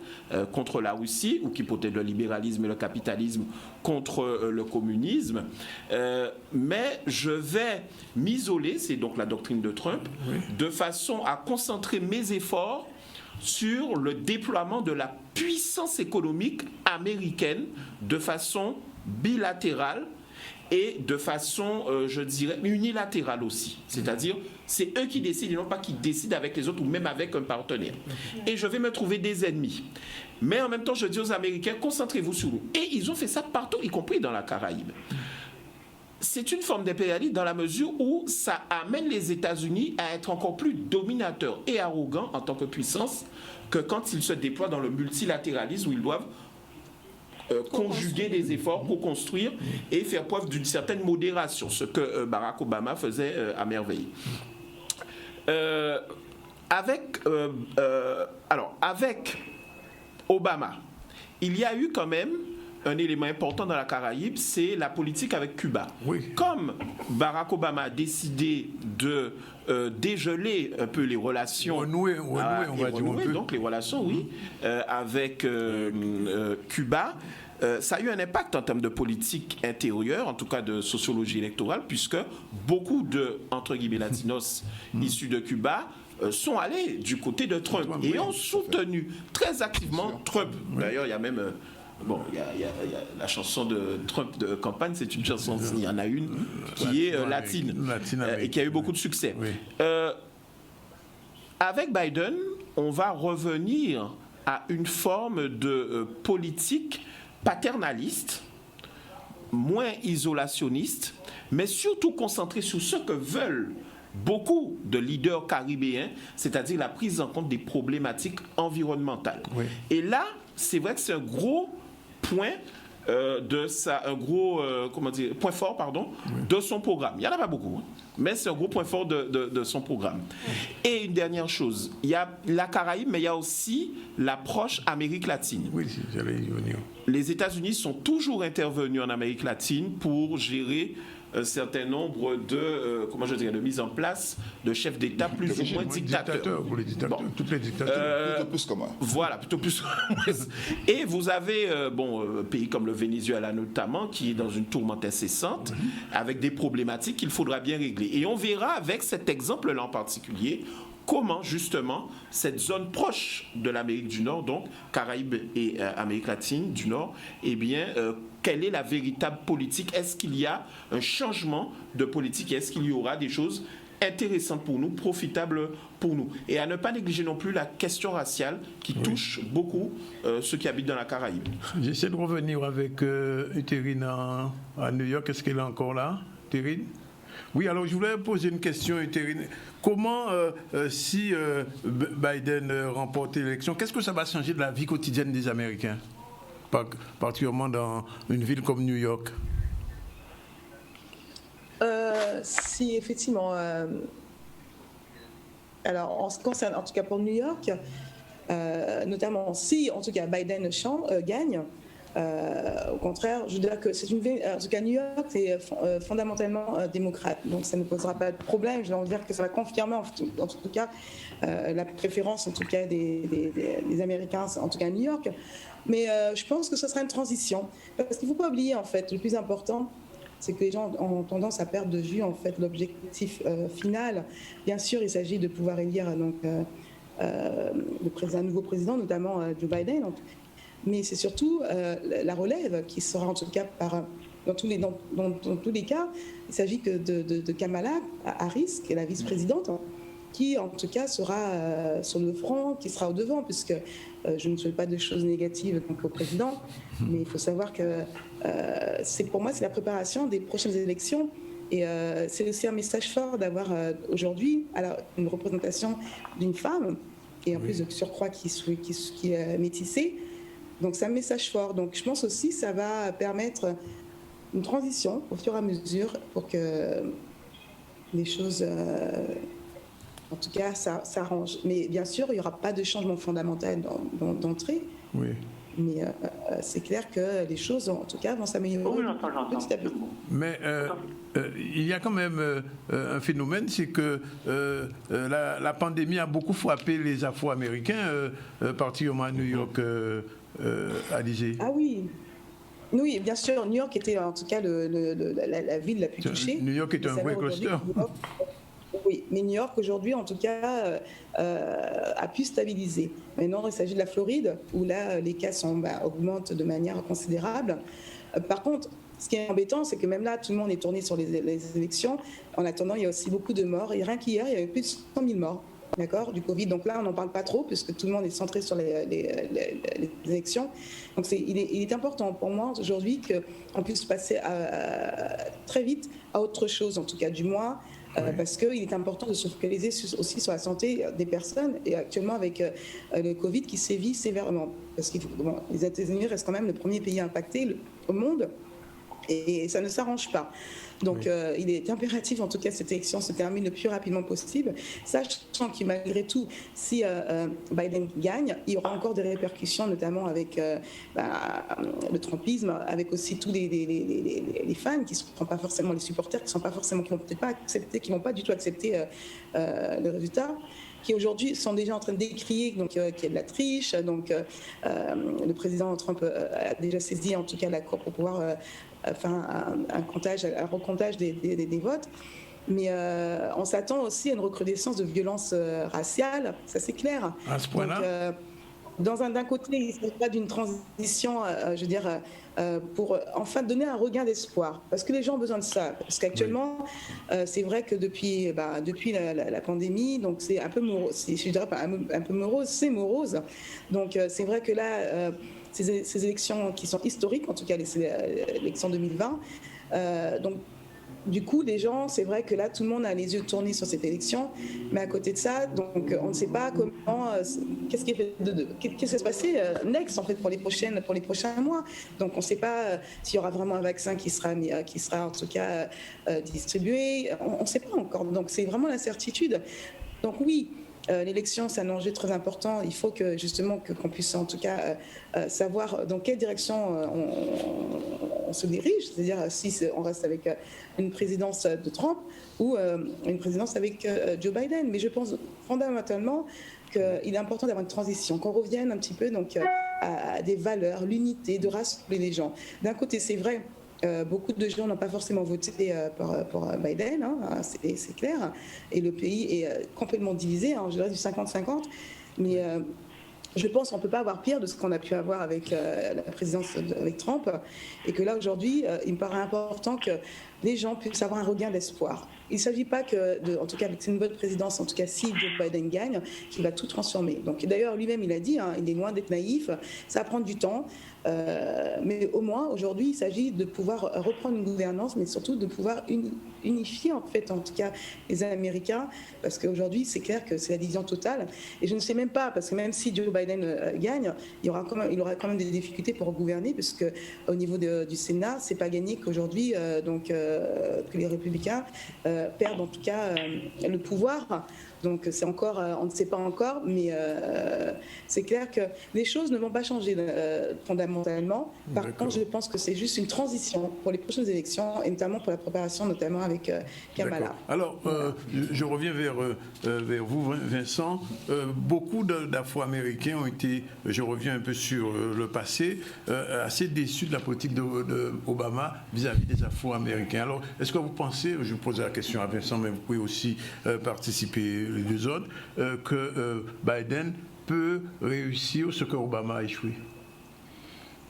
S3: contre la Russie, ou qui protège le libéralisme et le capitalisme contre le communisme. Mais je vais m'isoler, c'est donc la doctrine de Trump, de façon à concentrer mes efforts sur le déploiement de la puissance puissance économique américaine de façon bilatérale et de façon, je dirais, unilatérale aussi. C'est-à-dire, c'est eux qui décident et non pas qui décident avec les autres ou même avec un partenaire. Et je vais me trouver des ennemis. Mais en même temps, je dis aux Américains, concentrez-vous sur nous. Et ils ont fait ça partout, y compris dans la Caraïbe. C'est une forme d'impérialisme dans la mesure où ça amène les États-Unis à être encore plus dominateurs et arrogants en tant que puissance que quand ils se déploient dans le multilatéralisme où ils doivent conjuguer des efforts pour construire et faire preuve d'une certaine modération, ce que Barack Obama faisait à merveille. Avec Obama, il y a eu quand même un élément important dans la Caraïbe, c'est la politique avec Cuba.
S1: Oui.
S3: Comme Barack Obama a décidé de dégeler un peu les relations,
S1: renouer, on va dire un peu.
S3: donc les relations, oui, avec Cuba, ça a eu un impact en termes de politique intérieure, en tout cas de sociologie électorale, puisque beaucoup de, entre guillemets, latinos issus de Cuba sont allés du côté de Trump et ont soutenu très activement Trump. D'ailleurs, il y a même... Bon, il y a la chanson de Trump de campagne, c'est une chanson, il y en a une qui est latine et qui a eu beaucoup de succès. Oui. Avec Biden, on va revenir à une forme de politique paternaliste, moins isolationniste, mais surtout concentrée sur ce que veulent beaucoup de leaders caribéens, c'est-à-dire la prise en compte des problématiques environnementales. Oui. Et là, c'est vrai que c'est un gros point point fort, de son programme. Il n'y en a pas beaucoup, mais c'est un gros point fort de son programme. Et une dernière chose, il y a la Caraïbe, mais il y a aussi l'approche Amérique latine.
S1: Oui, j'allais y venir.
S3: Les États-Unis sont toujours intervenus en Amérique latine pour gérer un certain nombre de mise en place de chefs d'État plus ou moins dictateurs.
S1: Pour les dictateurs, toutes les dictatures.
S2: Plutôt plus que moi.
S3: Voilà, plutôt plus que moi. Et vous avez un pays comme le Venezuela notamment, qui est dans une tourmente incessante, avec des problématiques qu'il faudra bien régler. Et on verra avec cet exemple-là en particulier, comment justement cette zone proche de l'Amérique du Nord, donc Caraïbes et Amérique latine du Nord, eh bien, quelle est la véritable politique? Est-ce qu'il y a un changement de politique? Est-ce qu'il y aura des choses intéressantes pour nous, profitables pour nous? Et à ne pas négliger non plus la question raciale qui touche beaucoup ceux qui habitent dans la Caraïbe.
S1: J'essaie de revenir avec Utérine à New York. Est-ce qu'elle est encore là, Utérine? Oui, alors je voulais poser une question, Utérine. Comment, si Biden remporte l'élection, qu'est-ce que ça va changer de la vie quotidienne des Américains, particulièrement dans une ville comme New York?
S5: Si effectivement, alors en ce qui concerne, en tout cas pour New York, notamment si en tout cas Biden gagne, au contraire, je dirais que c'est une ville, en tout cas New York, c'est fondamentalement démocrate, donc ça ne posera pas de problème. Je veux dire que ça va confirmer en tout cas la préférence en tout cas des Américains, en tout cas à New York. Mais je pense que ce sera une transition, parce qu'il ne faut pas oublier en fait le plus important, c'est que les gens ont tendance à perdre de vue en fait l'objectif final. Bien sûr, il s'agit de pouvoir élire donc un nouveau président, notamment Joe Biden. Donc, mais c'est surtout la relève qui sera en tout cas dans tous les cas, il s'agit que de Kamala Harris, qui est la vice-présidente, qui en tout cas sera sur le front, qui sera au devant, puisque je ne souhaite pas de choses négatives donc, au président, mais il faut savoir que pour moi c'est la préparation des prochaines élections. Et c'est aussi un message fort d'avoir aujourd'hui une représentation d'une femme, et en plus de surcroît qui est métissée. Donc c'est un message fort. Donc je pense aussi que ça va permettre une transition au fur et à mesure pour que les choses, en tout cas, s'arrangent. Mais bien sûr, il n'y aura pas de changement fondamental d'entrée. Oui. Mais c'est clair que les choses, en tout cas, vont s'améliorer petit à petit. Mais
S1: il y a quand même un phénomène, c'est que la pandémie a beaucoup frappé les Afro-Américains, particulièrement à New York. Alizé.
S5: Ah oui. Oui, bien sûr, New York était en tout cas la ville la plus touchée.
S1: New York est un vrai cluster.
S5: Oui, mais New York aujourd'hui, en tout cas, a pu stabiliser. Maintenant, il s'agit de la Floride, où là, les cas augmentent de manière considérable. Par contre, ce qui est embêtant, c'est que même là, tout le monde est tourné sur les élections. En attendant, il y a aussi beaucoup de morts. Et rien qu'hier, il y avait plus de 100 000 morts, d'accord, du Covid. Donc là, on n'en parle pas trop, puisque tout le monde est centré sur les élections. Donc il est important pour moi aujourd'hui qu'on puisse passer très vite à autre chose, en tout cas du moins. Parce qu'il est important de se focaliser aussi sur la santé des personnes, et actuellement avec le Covid qui sévit sévèrement. Parce que les États-Unis restent quand même le premier pays impacté au monde, et ça ne s'arrange pas. Donc il est impératif, en tout cas, que cette élection se termine le plus rapidement possible, sachant que malgré tout, si Biden gagne, il y aura encore des répercussions, notamment avec le trumpisme, avec aussi tous les fans qui ne seront pas forcément, les supporters qui vont peut-être pas accepter, qui vont pas du tout accepter le résultat, qui aujourd'hui sont déjà en train de décrier qu'il y a de la triche. Donc le président Trump a déjà saisi en tout cas la Cour pour pouvoir faire un recomptage des votes. Mais on s'attend aussi à une recrudescence de violence raciale, ça c'est clair.
S1: À ce point-là.
S5: D'un côté, il ne s'agit pas d'une transition, pour enfin donner un regain d'espoir, parce que les gens ont besoin de ça. Parce qu'actuellement, c'est vrai que depuis la pandémie, donc c'est un peu morose, je dirais pas un peu morose, c'est morose. Donc c'est vrai que là, ces élections qui sont historiques, en tout cas l'élection 2020, donc du coup, les gens, c'est vrai que là, tout le monde a les yeux tournés sur cette élection, mais à côté de ça, donc on ne sait pas comment, qu'est-ce qui va se passer next en fait pour les prochains mois. Donc on ne sait pas s'il y aura vraiment un vaccin qui sera en tout cas distribué. On ne sait pas encore. Donc c'est vraiment l'incertitude. Donc oui. L'élection, c'est un enjeu très important. Il faut que justement qu'on puisse en tout cas savoir dans quelle direction on se dirige, c'est-à-dire si on reste avec une présidence de Trump ou une présidence avec Joe Biden. Mais je pense fondamentalement qu'il est important d'avoir une transition, qu'on revienne un petit peu donc à des valeurs, l'unité, de rassembler les gens. D'un côté, c'est vrai. Beaucoup de gens n'ont pas forcément voté pour Biden, hein, c'est clair, et le pays est complètement divisé, hein, je dirais du 50-50, mais je pense qu'on ne peut pas avoir pire de ce qu'on a pu avoir avec la présidence avec Trump, et que là aujourd'hui, il me paraît important que les gens puissent avoir un regain d'espoir. Il ne s'agit pas en tout cas avec une bonne présidence, en tout cas si Joe Biden gagne, qu'il va tout transformer. Donc d'ailleurs lui-même il a dit, hein, il est loin d'être naïf, ça va prendre du temps, mais au moins aujourd'hui il s'agit de pouvoir reprendre une gouvernance, mais surtout de pouvoir unifier en fait en tout cas les Américains, parce qu'aujourd'hui c'est clair que c'est la division totale. Et je ne sais même pas, parce que même si Joe Biden gagne, il aura quand même des difficultés pour gouverner, parce que au niveau du Sénat, c'est pas gagné qu'aujourd'hui que les républicains perdent en tout cas le pouvoir. Donc c'est encore, on ne sait pas encore, mais c'est clair que les choses ne vont pas changer fondamentalement. Par contre, je pense que c'est juste une transition pour les prochaines élections, et notamment pour la préparation, notamment avec Kamala.
S1: Alors, je reviens vers vous, Vincent. Beaucoup d'Afro-Américains ont été, je reviens un peu sur le passé, assez déçus de la politique d'Obama vis-à-vis des Afro-Américains. Alors, est-ce que vous pensez, je pose la question à Vincent, mais vous pouvez aussi participer les deux autres, que Biden peut réussir ce que Obama a échoué?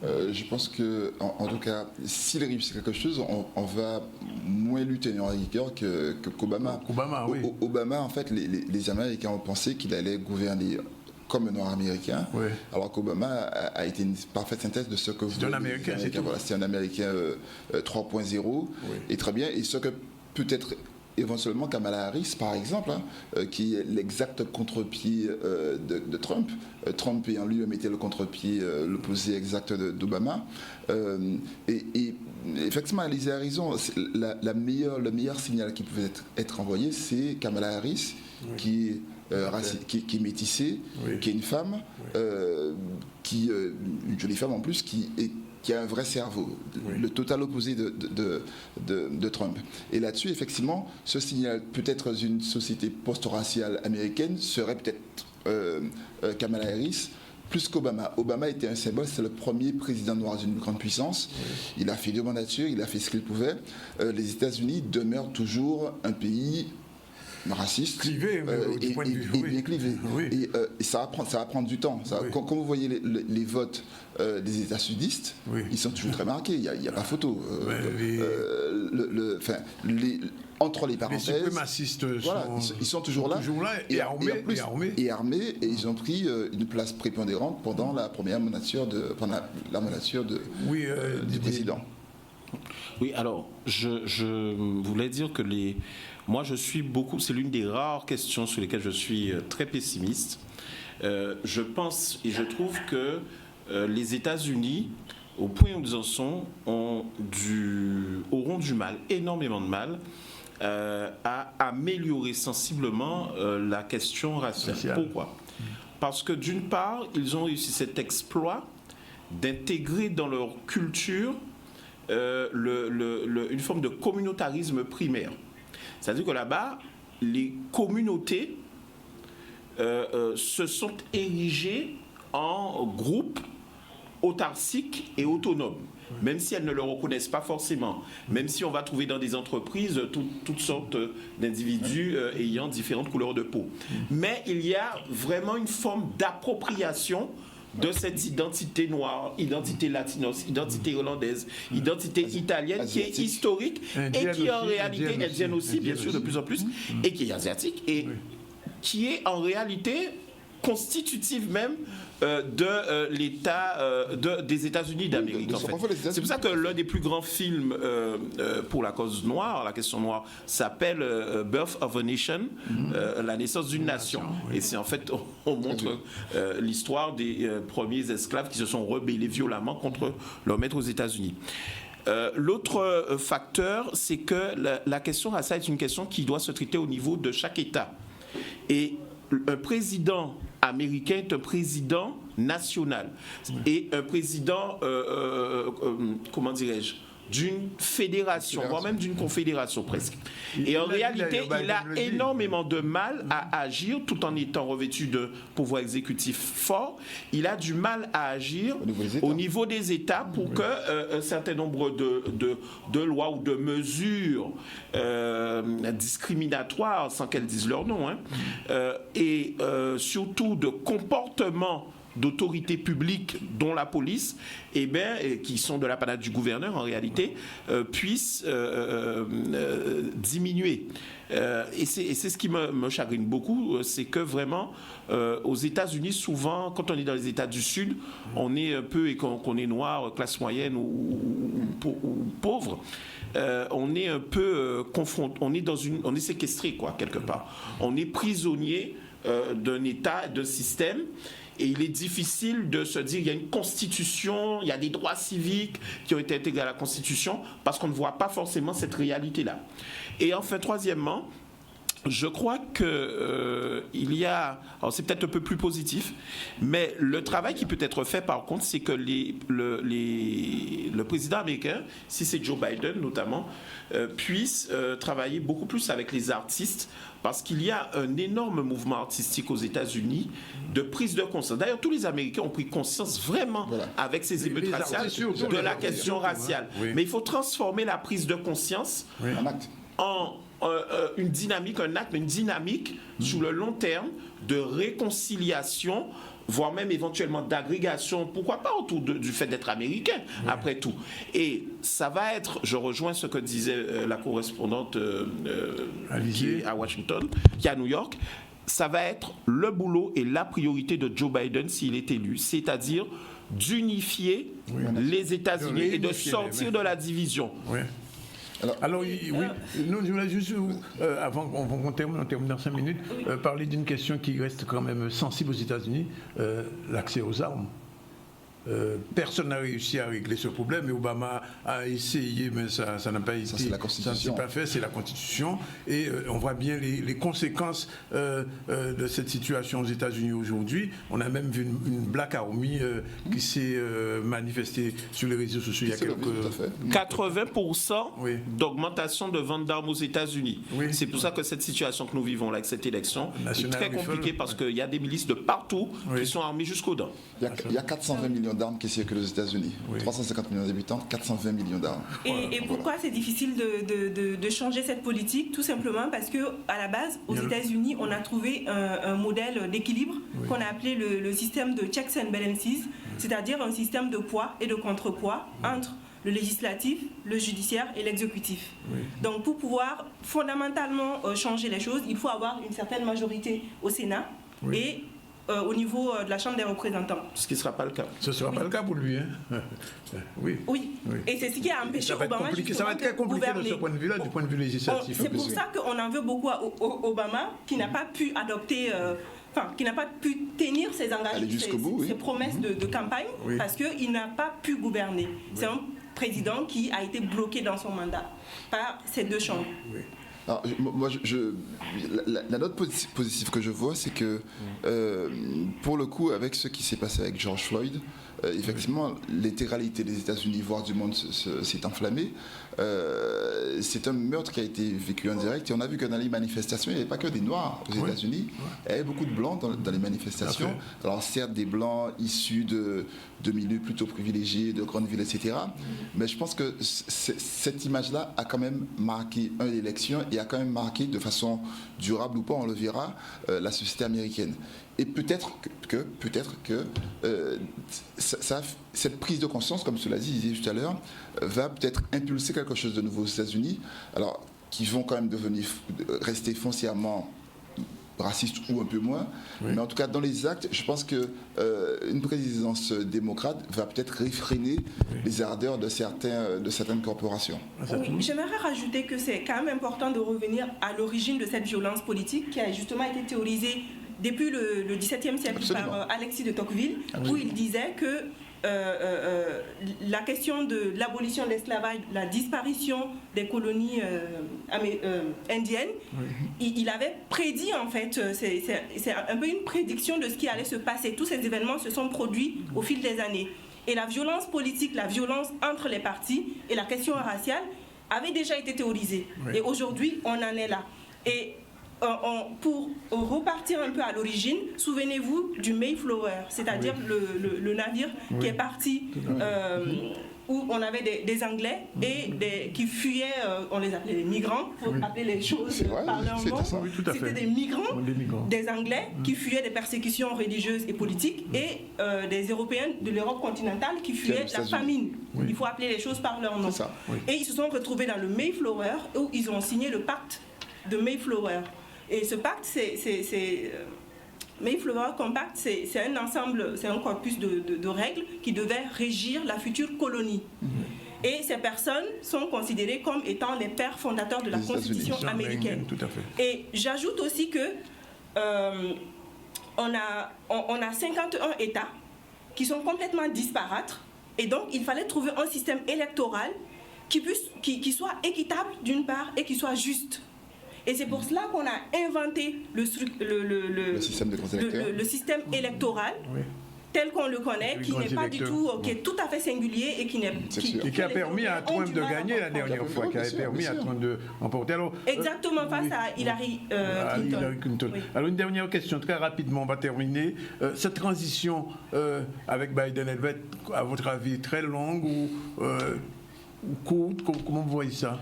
S2: Je pense que, en tout cas, s'il réussit quelque chose, on va moins lutter en rigueur qu'Obama.
S1: Oui.
S2: Obama, en fait, les Américains ont pensé qu'il allait gouverner comme un Nord-Américain, oui. Alors qu'Obama a été une parfaite synthèse de ce que vous...
S1: C'est un Américain, c'est tout.
S2: Voilà, c'est un Américain 3.0, oui. Et très bien, et ce que peut-être... éventuellement Kamala Harris, par exemple, qui est l'exact contre-pied de Trump. Trump ayant lui était le contre-pied, l'opposé exact d'Obama. Et effectivement, Alizé a raison. Le meilleur signal qui pouvait être envoyé, c'est Kamala Harris, oui. qui est métissée, oui. Qui est une femme, oui. Une jolie femme en plus, qui a un vrai cerveau, oui. Le total opposé de Trump. Et là-dessus, effectivement, ce signal, peut-être une société post-raciale américaine, serait peut-être Kamala Harris, plus qu'Obama. Obama était un symbole, c'est le premier président noir d'une grande puissance. Oui. Il a fait 2 mandatures, il a fait ce qu'il pouvait. Les États-Unis demeurent toujours un pays raciste
S1: clivé,
S2: et bien clivé. Oui. Et ça va prendre du temps. Quand vous voyez les votes des États sudistes, ils sont toujours très marqués. Il n'y a pas photo. Entre les parenthèses,
S1: les suprémacistes
S2: ils sont toujours là
S1: et armés.
S2: Et ils ont pris une place prépondérante pendant la première mandature du président.
S3: Oui, alors je voulais dire que moi je suis beaucoup, c'est l'une des rares questions sur lesquelles je suis très pessimiste. Je pense et je trouve que les États-Unis, au point où ils en sont, auront du mal, énormément de mal, à améliorer sensiblement la question raciale. Pourquoi ? Parce que d'une part, ils ont réussi cet exploit d'intégrer dans leur culture une forme de communautarisme primaire. C'est-à-dire que là-bas, les communautés se sont érigées en groupes autarciques et autonomes, même si elles ne le reconnaissent pas forcément, même si on va trouver dans des entreprises toutes sortes d'individus ayant différentes couleurs de peau. Mais il y a vraiment une forme d'appropriation de cette identité noire, identité latinos, identité hollandaise, identité italienne qui est historique et qui est en réalité indienne aussi, bien sûr, de plus en plus, et qui est asiatique et qui est en réalité constitutive même de l'État des États-Unis d'Amérique. En fait. C'est pour ça que l'un des plus grands films pour la cause noire, la question noire, s'appelle Birth of a Nation, la naissance d'une nation. Et c'est en fait, on montre l'histoire des premiers esclaves qui se sont rebellés violemment contre leur maître aux États-Unis. L'autre facteur, c'est que la question raciale est une question qui doit se traiter au niveau de chaque État. Et un président américain est un président national et un président, comment dirais-je, d'une fédération, voire même d'une confédération presque. Et en réalité, il a énormément de mal à agir tout en étant revêtu de pouvoir exécutif fort. Il a du mal à agir au niveau des États pour que un certain nombre de lois ou de mesures discriminatoires, sans qu'elles disent leur nom, et surtout de comportements d'autorités publiques, dont la police, qui sont de l'apanage du gouverneur en réalité, puissent diminuer. Et c'est ce qui me chagrine beaucoup, c'est que vraiment, aux États-Unis, souvent, quand on est dans les États du Sud, on est un peu, et qu'on est noir, classe moyenne ou pauvre, on est un peu confronté, on est séquestré, quoi, quelque part. On est prisonnier d'un État, d'un système. Et il est difficile de se dire qu'il y a une constitution, il y a des droits civiques qui ont été intégrés à la constitution, parce qu'on ne voit pas forcément cette réalité-là. Et enfin, troisièmement, je crois qu'il y a, alors c'est peut-être un peu plus positif, mais le travail qui peut être fait par contre, c'est que le président américain, si c'est Joe Biden notamment, puisse travailler beaucoup plus avec les artistes, parce qu'il y a un énorme mouvement artistique aux États-Unis de prise de conscience. D'ailleurs, tous les Américains ont pris conscience vraiment avec ces émeutes raciales de la question raciale. Mais il faut transformer la prise de conscience en une dynamique, un acte, une dynamique sur le long terme de réconciliation, voire même éventuellement d'agrégation, pourquoi pas autour du fait d'être américain, après tout. Et ça va être, je rejoins ce que disait la correspondante qui est à Washington, qui est à New York, ça va être le boulot et la priorité de Joe Biden s'il est élu, c'est-à-dire d'unifier les États-Unis et de sortir de la division.
S1: Alors, oui, non, je voulais juste, avant qu'on termine dans 5 minutes, parler d'une question qui reste quand même sensible aux États-Unis, l'accès aux armes. Personne n'a réussi à régler ce problème, et Obama a essayé, mais ça n'a pas été.
S2: C'est la Constitution.
S1: Ça ne s'est pas fait, c'est la Constitution. Et on voit bien les conséquences de cette situation aux États-Unis aujourd'hui. On a même vu une Black Army qui s'est manifestée sur les réseaux sociaux il y a quelques...
S3: 80% d'augmentation de vente d'armes aux États-Unis. C'est pour ça que cette situation que nous vivons là, avec cette élection, est très compliquée, parce qu'il y a des milices de partout qui sont armées jusqu'aux dents.
S2: Il y a 420 millions d'armes qui circulent aux États-Unis. 350 millions d'habitants, 420 millions d'armes.
S6: Et pourquoi c'est difficile de changer cette politique? Tout simplement parce que à la base, aux États-Unis, on a trouvé un modèle d'équilibre qu'on a appelé le système de checks and balances, c'est-à-dire un système de poids et de contrepoids entre le législatif, le judiciaire et l'exécutif. Donc pour pouvoir fondamentalement changer les choses, il faut avoir une certaine majorité au Sénat et au niveau de la Chambre des représentants.
S3: Ce qui ne sera pas le cas.
S1: Ce ne sera pas le cas pour lui. Hein.
S6: Oui. Et c'est ce qui a empêché Obama
S1: ça va être très compliqué de ce point de vue-là, du point de vue législatif.
S6: C'est pour ça qu'on en veut beaucoup à Obama, qui n'a pas pu adopter... qui n'a pas pu tenir ses engagements, ses promesses de campagne, parce qu'il n'a pas pu gouverner. C'est un président qui a été bloqué dans son mandat par ces deux chambres.
S2: Alors, moi, la note positive que je vois, c'est que pour le coup, avec ce qui s'est passé avec George Floyd, effectivement, l'intégralité des États-Unis, voire du monde, s'est enflammée. C'est un meurtre qui a été vécu en direct. Et on a vu que dans les manifestations, il n'y avait pas que des Noirs aux États-Unis. Il y avait beaucoup de Blancs dans les manifestations. Alors certes, des Blancs issus de milieux plutôt privilégiés, de grandes villes, etc. Mais je pense que cette image-là a quand même marqué l'élection et a quand même marqué de façon durable ou pas, on le verra, la société américaine. Et peut-être que cette prise de conscience, comme cela disait tout à l'heure, va peut-être impulser quelque chose de nouveau aux États-Unis, alors qui vont quand même rester foncièrement racistes ou un peu moins, mais en tout cas dans les actes, je pense qu'une présidence démocrate va peut-être réfréner les ardeurs de certaines corporations.
S6: J'aimerais rajouter que c'est quand même important de revenir à l'origine de cette violence politique qui a justement été théorisée depuis le XVIIe siècle par Alexis de Tocqueville, où il disait que la question de l'abolition de l'esclavage, la disparition des colonies indiennes, il avait prédit en fait, c'est un peu une prédiction de ce qui allait se passer. Tous ces événements se sont produits au fil des années. Et la violence politique, la violence entre les partis et la question raciale avaient déjà été théorisées. Et aujourd'hui, on en est là. Et pour repartir un peu à l'origine, souvenez-vous du Mayflower, c'est-à-dire le navire qui est parti où on avait des Anglais et qui fuyaient, on les appelait les migrants, pour appeler les choses par leur nom. C'était des migrants, des Anglais qui fuyaient des persécutions religieuses et politiques et des Européens de l'Europe continentale qui fuyaient la famine. Il faut appeler les choses par leur nom. Et ils se sont retrouvés dans le Mayflower où ils ont signé le pacte de Mayflower. Et ce pacte, Mayflower Compact, c'est un ensemble, c'est un corpus de règles qui devaient régir la future colonie. Et ces personnes sont considérées comme étant les pères fondateurs de la Constitution américaine.
S1: Tout à fait.
S6: Et j'ajoute aussi que on a 51 États qui sont complètement disparates. Et donc, il fallait trouver un système électoral qui soit équitable d'une part et qui soit juste. Et c'est pour cela qu'on a inventé le système électoral tel qu'on le connaît, qui n'est pas du tout, qui est tout à fait singulier et
S1: qui a permis à Trump de gagner la dernière fois, qui a permis à Trump de remporter. Alors,
S6: exactement, face à Hillary Clinton.
S1: Alors une dernière question, très rapidement, on va terminer. Cette transition avec Biden, elle va être, à votre avis, très longue ou courte? Comment vous voyez ça?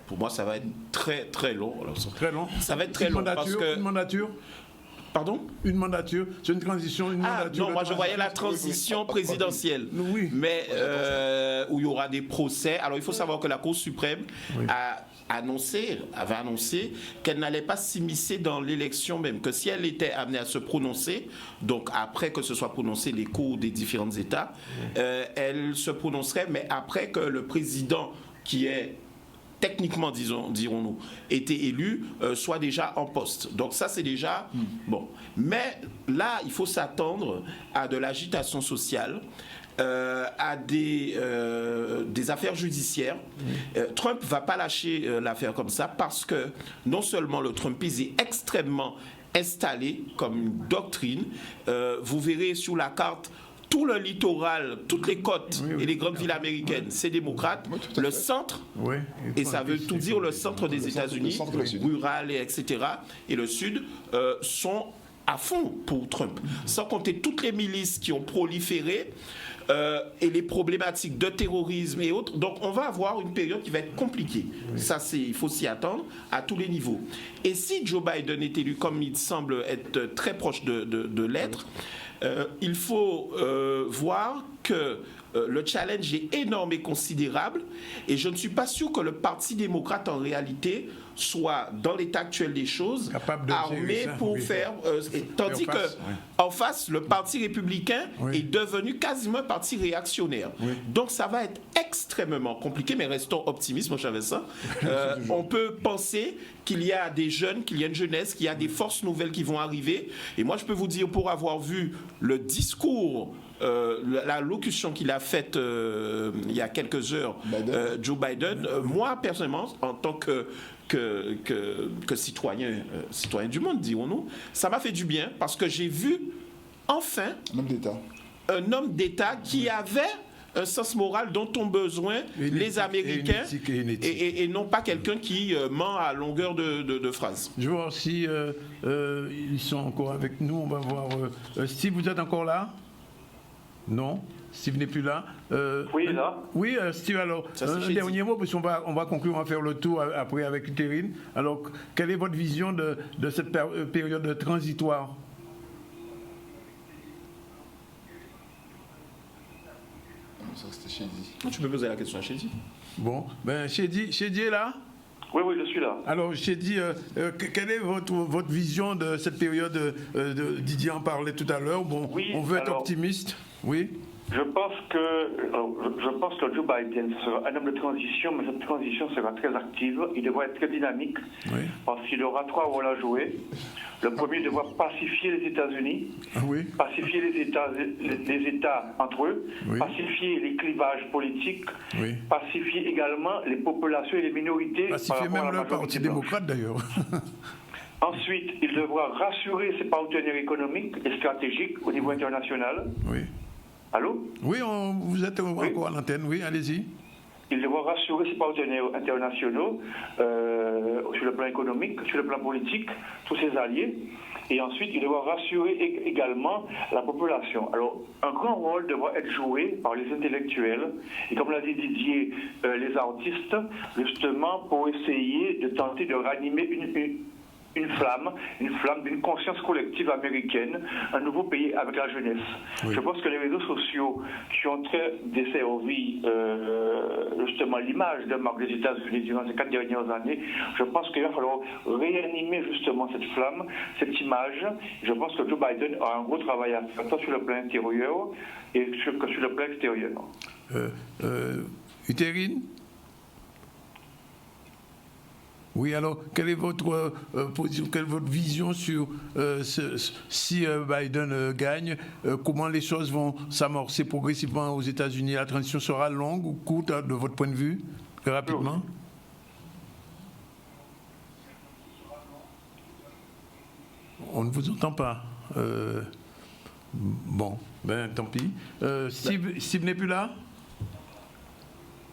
S3: Pour moi, ça va être très très long. Alors,
S1: très long.
S3: Ça va être très long parce que
S1: une mandature.
S3: Pardon?
S1: Une mandature, c'est une transition, une mandature.
S3: Non, moi je voyais la transition présidentielle, mais où il y aura des procès. Alors il faut savoir que la Cour suprême avait annoncé qu'elle n'allait pas s'immiscer dans l'élection même, que si elle était amenée à se prononcer, donc après que ce soit prononcé les cours des différents États, elle se prononcerait, mais après que le président qui est techniquement, dirons-nous, été élu, soit déjà en poste. Donc ça, c'est déjà bon. Mais là, il faut s'attendre à de l'agitation sociale, à des affaires judiciaires. Trump ne va pas lâcher l'affaire comme ça parce que non seulement le Trumpisme est extrêmement installé comme une doctrine, vous verrez sur la carte tout le littoral, toutes les côtes et les grandes villes américaines, c'est démocrate. Le centre, et ça veut tout dire, le centre des États-Unis, rural, etc., et le sud, sont à fond pour Trump. Sans compter toutes les milices qui ont proliféré. et les problématiques de terrorisme et autres. Donc on va avoir une période qui va être compliquée. Ça, il faut s'y attendre à tous les niveaux. Et si Joe Biden est élu comme il semble être très proche de l'être, il faut voir que le challenge est énorme et considérable, et je ne suis pas sûr que le Parti démocrate en réalité soit, dans l'état actuel des choses, armé pour faire... tandis qu'en face, le Parti républicain est devenu quasiment un parti réactionnaire. Donc ça va être extrêmement compliqué, mais restons optimistes, mon cher Vincent. On peut penser qu'il y a des jeunes, qu'il y a une jeunesse, qu'il y a des forces nouvelles qui vont arriver. Et moi, je peux vous dire, pour avoir vu le discours... la locution qu'il a faite il y a quelques heures, Joe Biden, moi personnellement, en tant que citoyen du monde, dirons-nous, ça m'a fait du bien parce que j'ai vu enfin un homme d'État qui avait un sens moral dont ont besoin les Américains et non pas quelqu'un qui ment à longueur de phrases.
S1: Je vois aussi, ils sont encore avec nous, on va voir. Steve, vous êtes encore là ? Non, Steve n'est plus là.
S7: Oui, là.
S1: Oui, Steve, alors, un dernier mot, parce qu'on va conclure, on va faire le tour après avec Terrine. Alors, quelle est votre vision de cette période transitoire ?
S3: Tu peux poser la question à Chédi.
S1: Bon, ben Chédi est là ?
S7: Oui, je suis là.
S1: Alors, Chédi, quelle est votre vision de cette période Didier en parlait tout à l'heure. Bon, on veut être optimiste. Oui.
S7: Je pense que Joe Biden sera un homme de transition, mais cette transition sera très active. Il devra être très dynamique parce qu'il aura 3 rôles à jouer. Le premier devra pacifier les États-Unis, pacifier les États entre eux, pacifier les clivages politiques, pacifier également les populations et les minorités.
S1: Pacifier même le Parti démocrate d'ailleurs.
S7: Ensuite, il devra rassurer ses partenaires économiques et stratégiques au niveau international.
S1: Oui.
S7: Allô ?
S1: Oui, vous êtes encore à l'antenne, oui, allez-y.
S7: Il devra rassurer ses partenaires internationaux sur le plan économique, sur le plan politique, tous ses alliés. Et ensuite, il devra rassurer également la population. Alors, un grand rôle devra être joué par les intellectuels, et comme l'a dit Didier, les artistes, justement pour essayer de tenter de ranimer une flamme d'une conscience collective américaine, un nouveau pays avec la jeunesse. Je pense que les réseaux sociaux qui ont très desservi justement l'image de marque des États-Unis durant ces 4 dernières années, je pense qu'il va falloir réanimer justement cette flamme, cette image. Je pense que Joe Biden a un gros travail à faire, tant sur le plan intérieur et que sur le plan extérieur.
S1: Uterine ? Oui, alors, quelle est votre position, quelle est votre vision sur si Biden gagne, comment les choses vont s'amorcer progressivement aux États-Unis? La transition sera longue ou courte de votre point de vue, très rapidement? On ne vous entend pas. Bon, ben tant pis. Steve n'est plus là?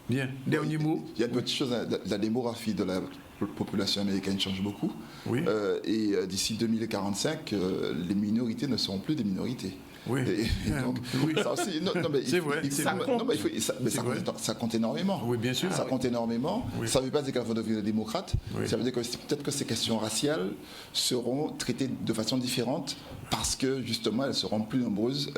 S1: Bien, dernier mot.
S2: Il y a une petite chose, la démographie de la population américaine change beaucoup. Et d'ici 2045, les minorités ne seront plus des minorités.
S1: Oui.
S2: Donc, ça aussi, c'est vrai. Ça compte énormément.
S1: Oui, bien sûr.
S2: Ça compte énormément. Oui. Ça ne veut pas dire qu'elles vont devenir démocrates. Oui. Ça veut dire que peut-être que ces questions raciales seront traitées de façon différente parce que justement elles seront plus nombreuses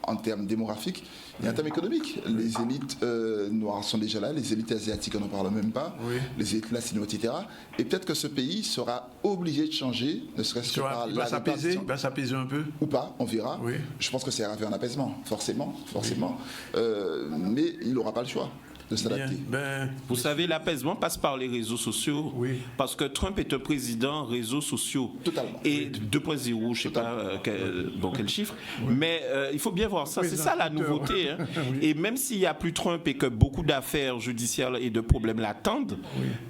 S2: en termes démographiques et en termes économiques. Les élites noires sont déjà là, les élites asiatiques on n'en parle même pas, les élites latino, etc. Et peut-être que ce pays sera obligé de changer, ne serait-ce que par la répartition.
S1: Il va s'apaiser un peu.
S2: Ou pas, on verra. Oui. Je pense que c'est vers un apaisement, forcément. Mais il n'aura pas le choix de s'adapter.
S3: Vous savez, l'apaisement passe par les réseaux sociaux. Parce que Trump est un président réseaux sociaux.
S2: Totalement.
S3: Et 2.0, je ne sais pas quel chiffre. Mais il faut bien voir ça. C'est ça la nouveauté. Hein. Et même s'il n'y a plus Trump et que beaucoup d'affaires judiciaires et de problèmes l'attendent,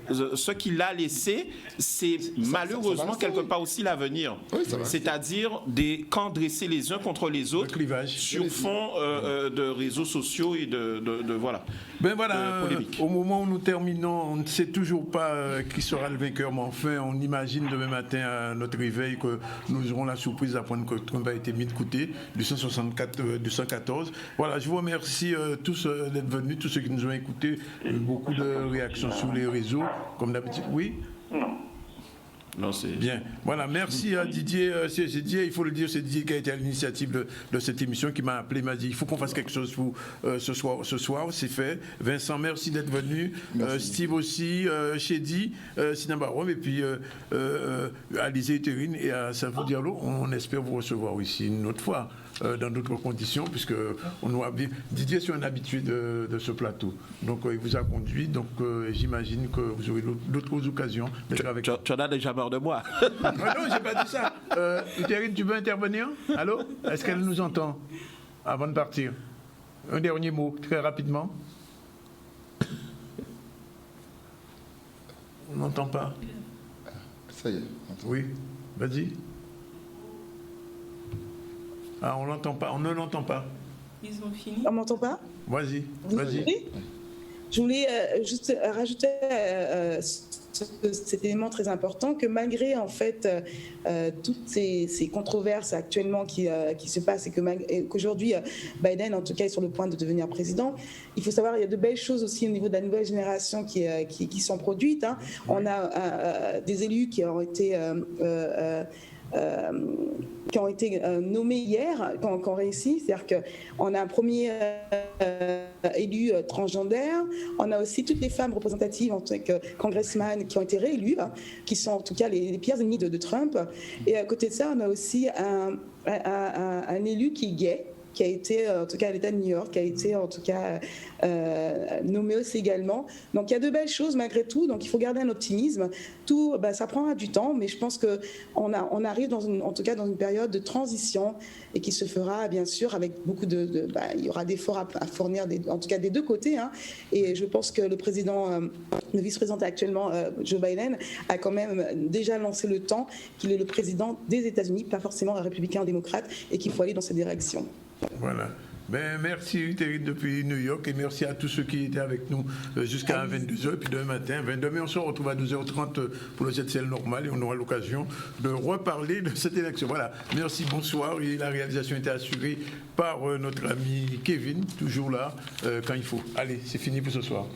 S3: ce qu'il a laissé, c'est malheureusement quelque part aussi l'avenir. C'est-à-dire des camps dressés les uns contre les autres sur fond de réseaux sociaux et de voilà.
S1: Ben voilà. voilà,
S3: polémique.
S1: Au moment où nous terminons, on ne sait toujours pas qui sera le vainqueur, mais enfin, on imagine demain matin à notre réveil que nous aurons la surprise d'apprendre que Trump a été mis de côté, 214. Voilà, je vous remercie tous d'être venus, tous ceux qui nous ont écoutés. Beaucoup de réactions sur les réseaux, comme d'habitude. Oui?
S3: Non, c'est
S1: bien. Voilà, merci à Didier. C'est Didier, il faut le dire, c'est Didier qui a été à l'initiative de cette émission, qui m'a appelé, m'a dit il faut qu'on fasse quelque chose pour ce soir, c'est fait. Vincent, merci d'être venu. Steve aussi, Chedi, Sinabarom, et puis Alizé Terine et à Savo Diallo. On espère vous recevoir ici une autre fois. Dans d'autres conditions, puisque Didier est un habitué de ce plateau. Donc, il vous a conduit. Donc, j'imagine que vous aurez d'autres occasions d'être avec nous.
S3: Tu en as déjà marre de moi.
S1: Non, j'ai pas dit ça. Uterine, tu veux intervenir? Allô? Est-ce qu'elle nous entend avant de partir? Un dernier mot, très rapidement. On n'entend pas.
S2: Ça y est.
S1: Oui, vas-y. Ah, on l'entend pas, on ne l'entend pas.
S6: Ils ont fini.
S5: On m'entend pas?
S1: Vas-y.
S5: Je voulais juste rajouter cet élément très important, que malgré en fait toutes ces controverses actuellement qui se passent et qu'aujourd'hui Biden en tout cas est sur le point de devenir président, il faut savoir il y a de belles choses aussi au niveau de la nouvelle génération qui sont produites. Hein. On a des élus qui ont été nommés hier, qui ont réussi. C'est-à-dire qu'on a un premier élu transgenre, on a aussi toutes les femmes représentatives en tant que congressman qui ont été réélues, qui sont en tout cas les pires ennemis de Trump. Et à côté de ça, on a aussi un élu qui est gay, qui a été, en tout cas à l'État de New York, qui a été en tout cas nommé aussi également. Donc il y a de belles choses malgré tout, donc il faut garder un optimisme. Tout, ça prendra du temps, mais je pense qu'on arrive en tout cas dans une période de transition et qui se fera bien sûr avec beaucoup il y aura d'efforts à fournir, en tout cas des deux côtés. Hein. Et je pense que le vice-président actuellement, Joe Biden, a quand même déjà lancé le temps qu'il est le président des États-Unis, pas forcément un républicain ou démocrate, et qu'il faut aller dans cette direction.
S1: Voilà. Merci Thierry depuis New York et merci à tous ceux qui étaient avec nous jusqu'à 22h et puis demain matin, 22h, on se retrouve à 12h30 pour le ZCL normal et on aura l'occasion de reparler de cette élection. Voilà, merci, bonsoir. Et la réalisation était assurée par notre ami Kevin, toujours là quand il faut. Allez, c'est fini pour ce soir.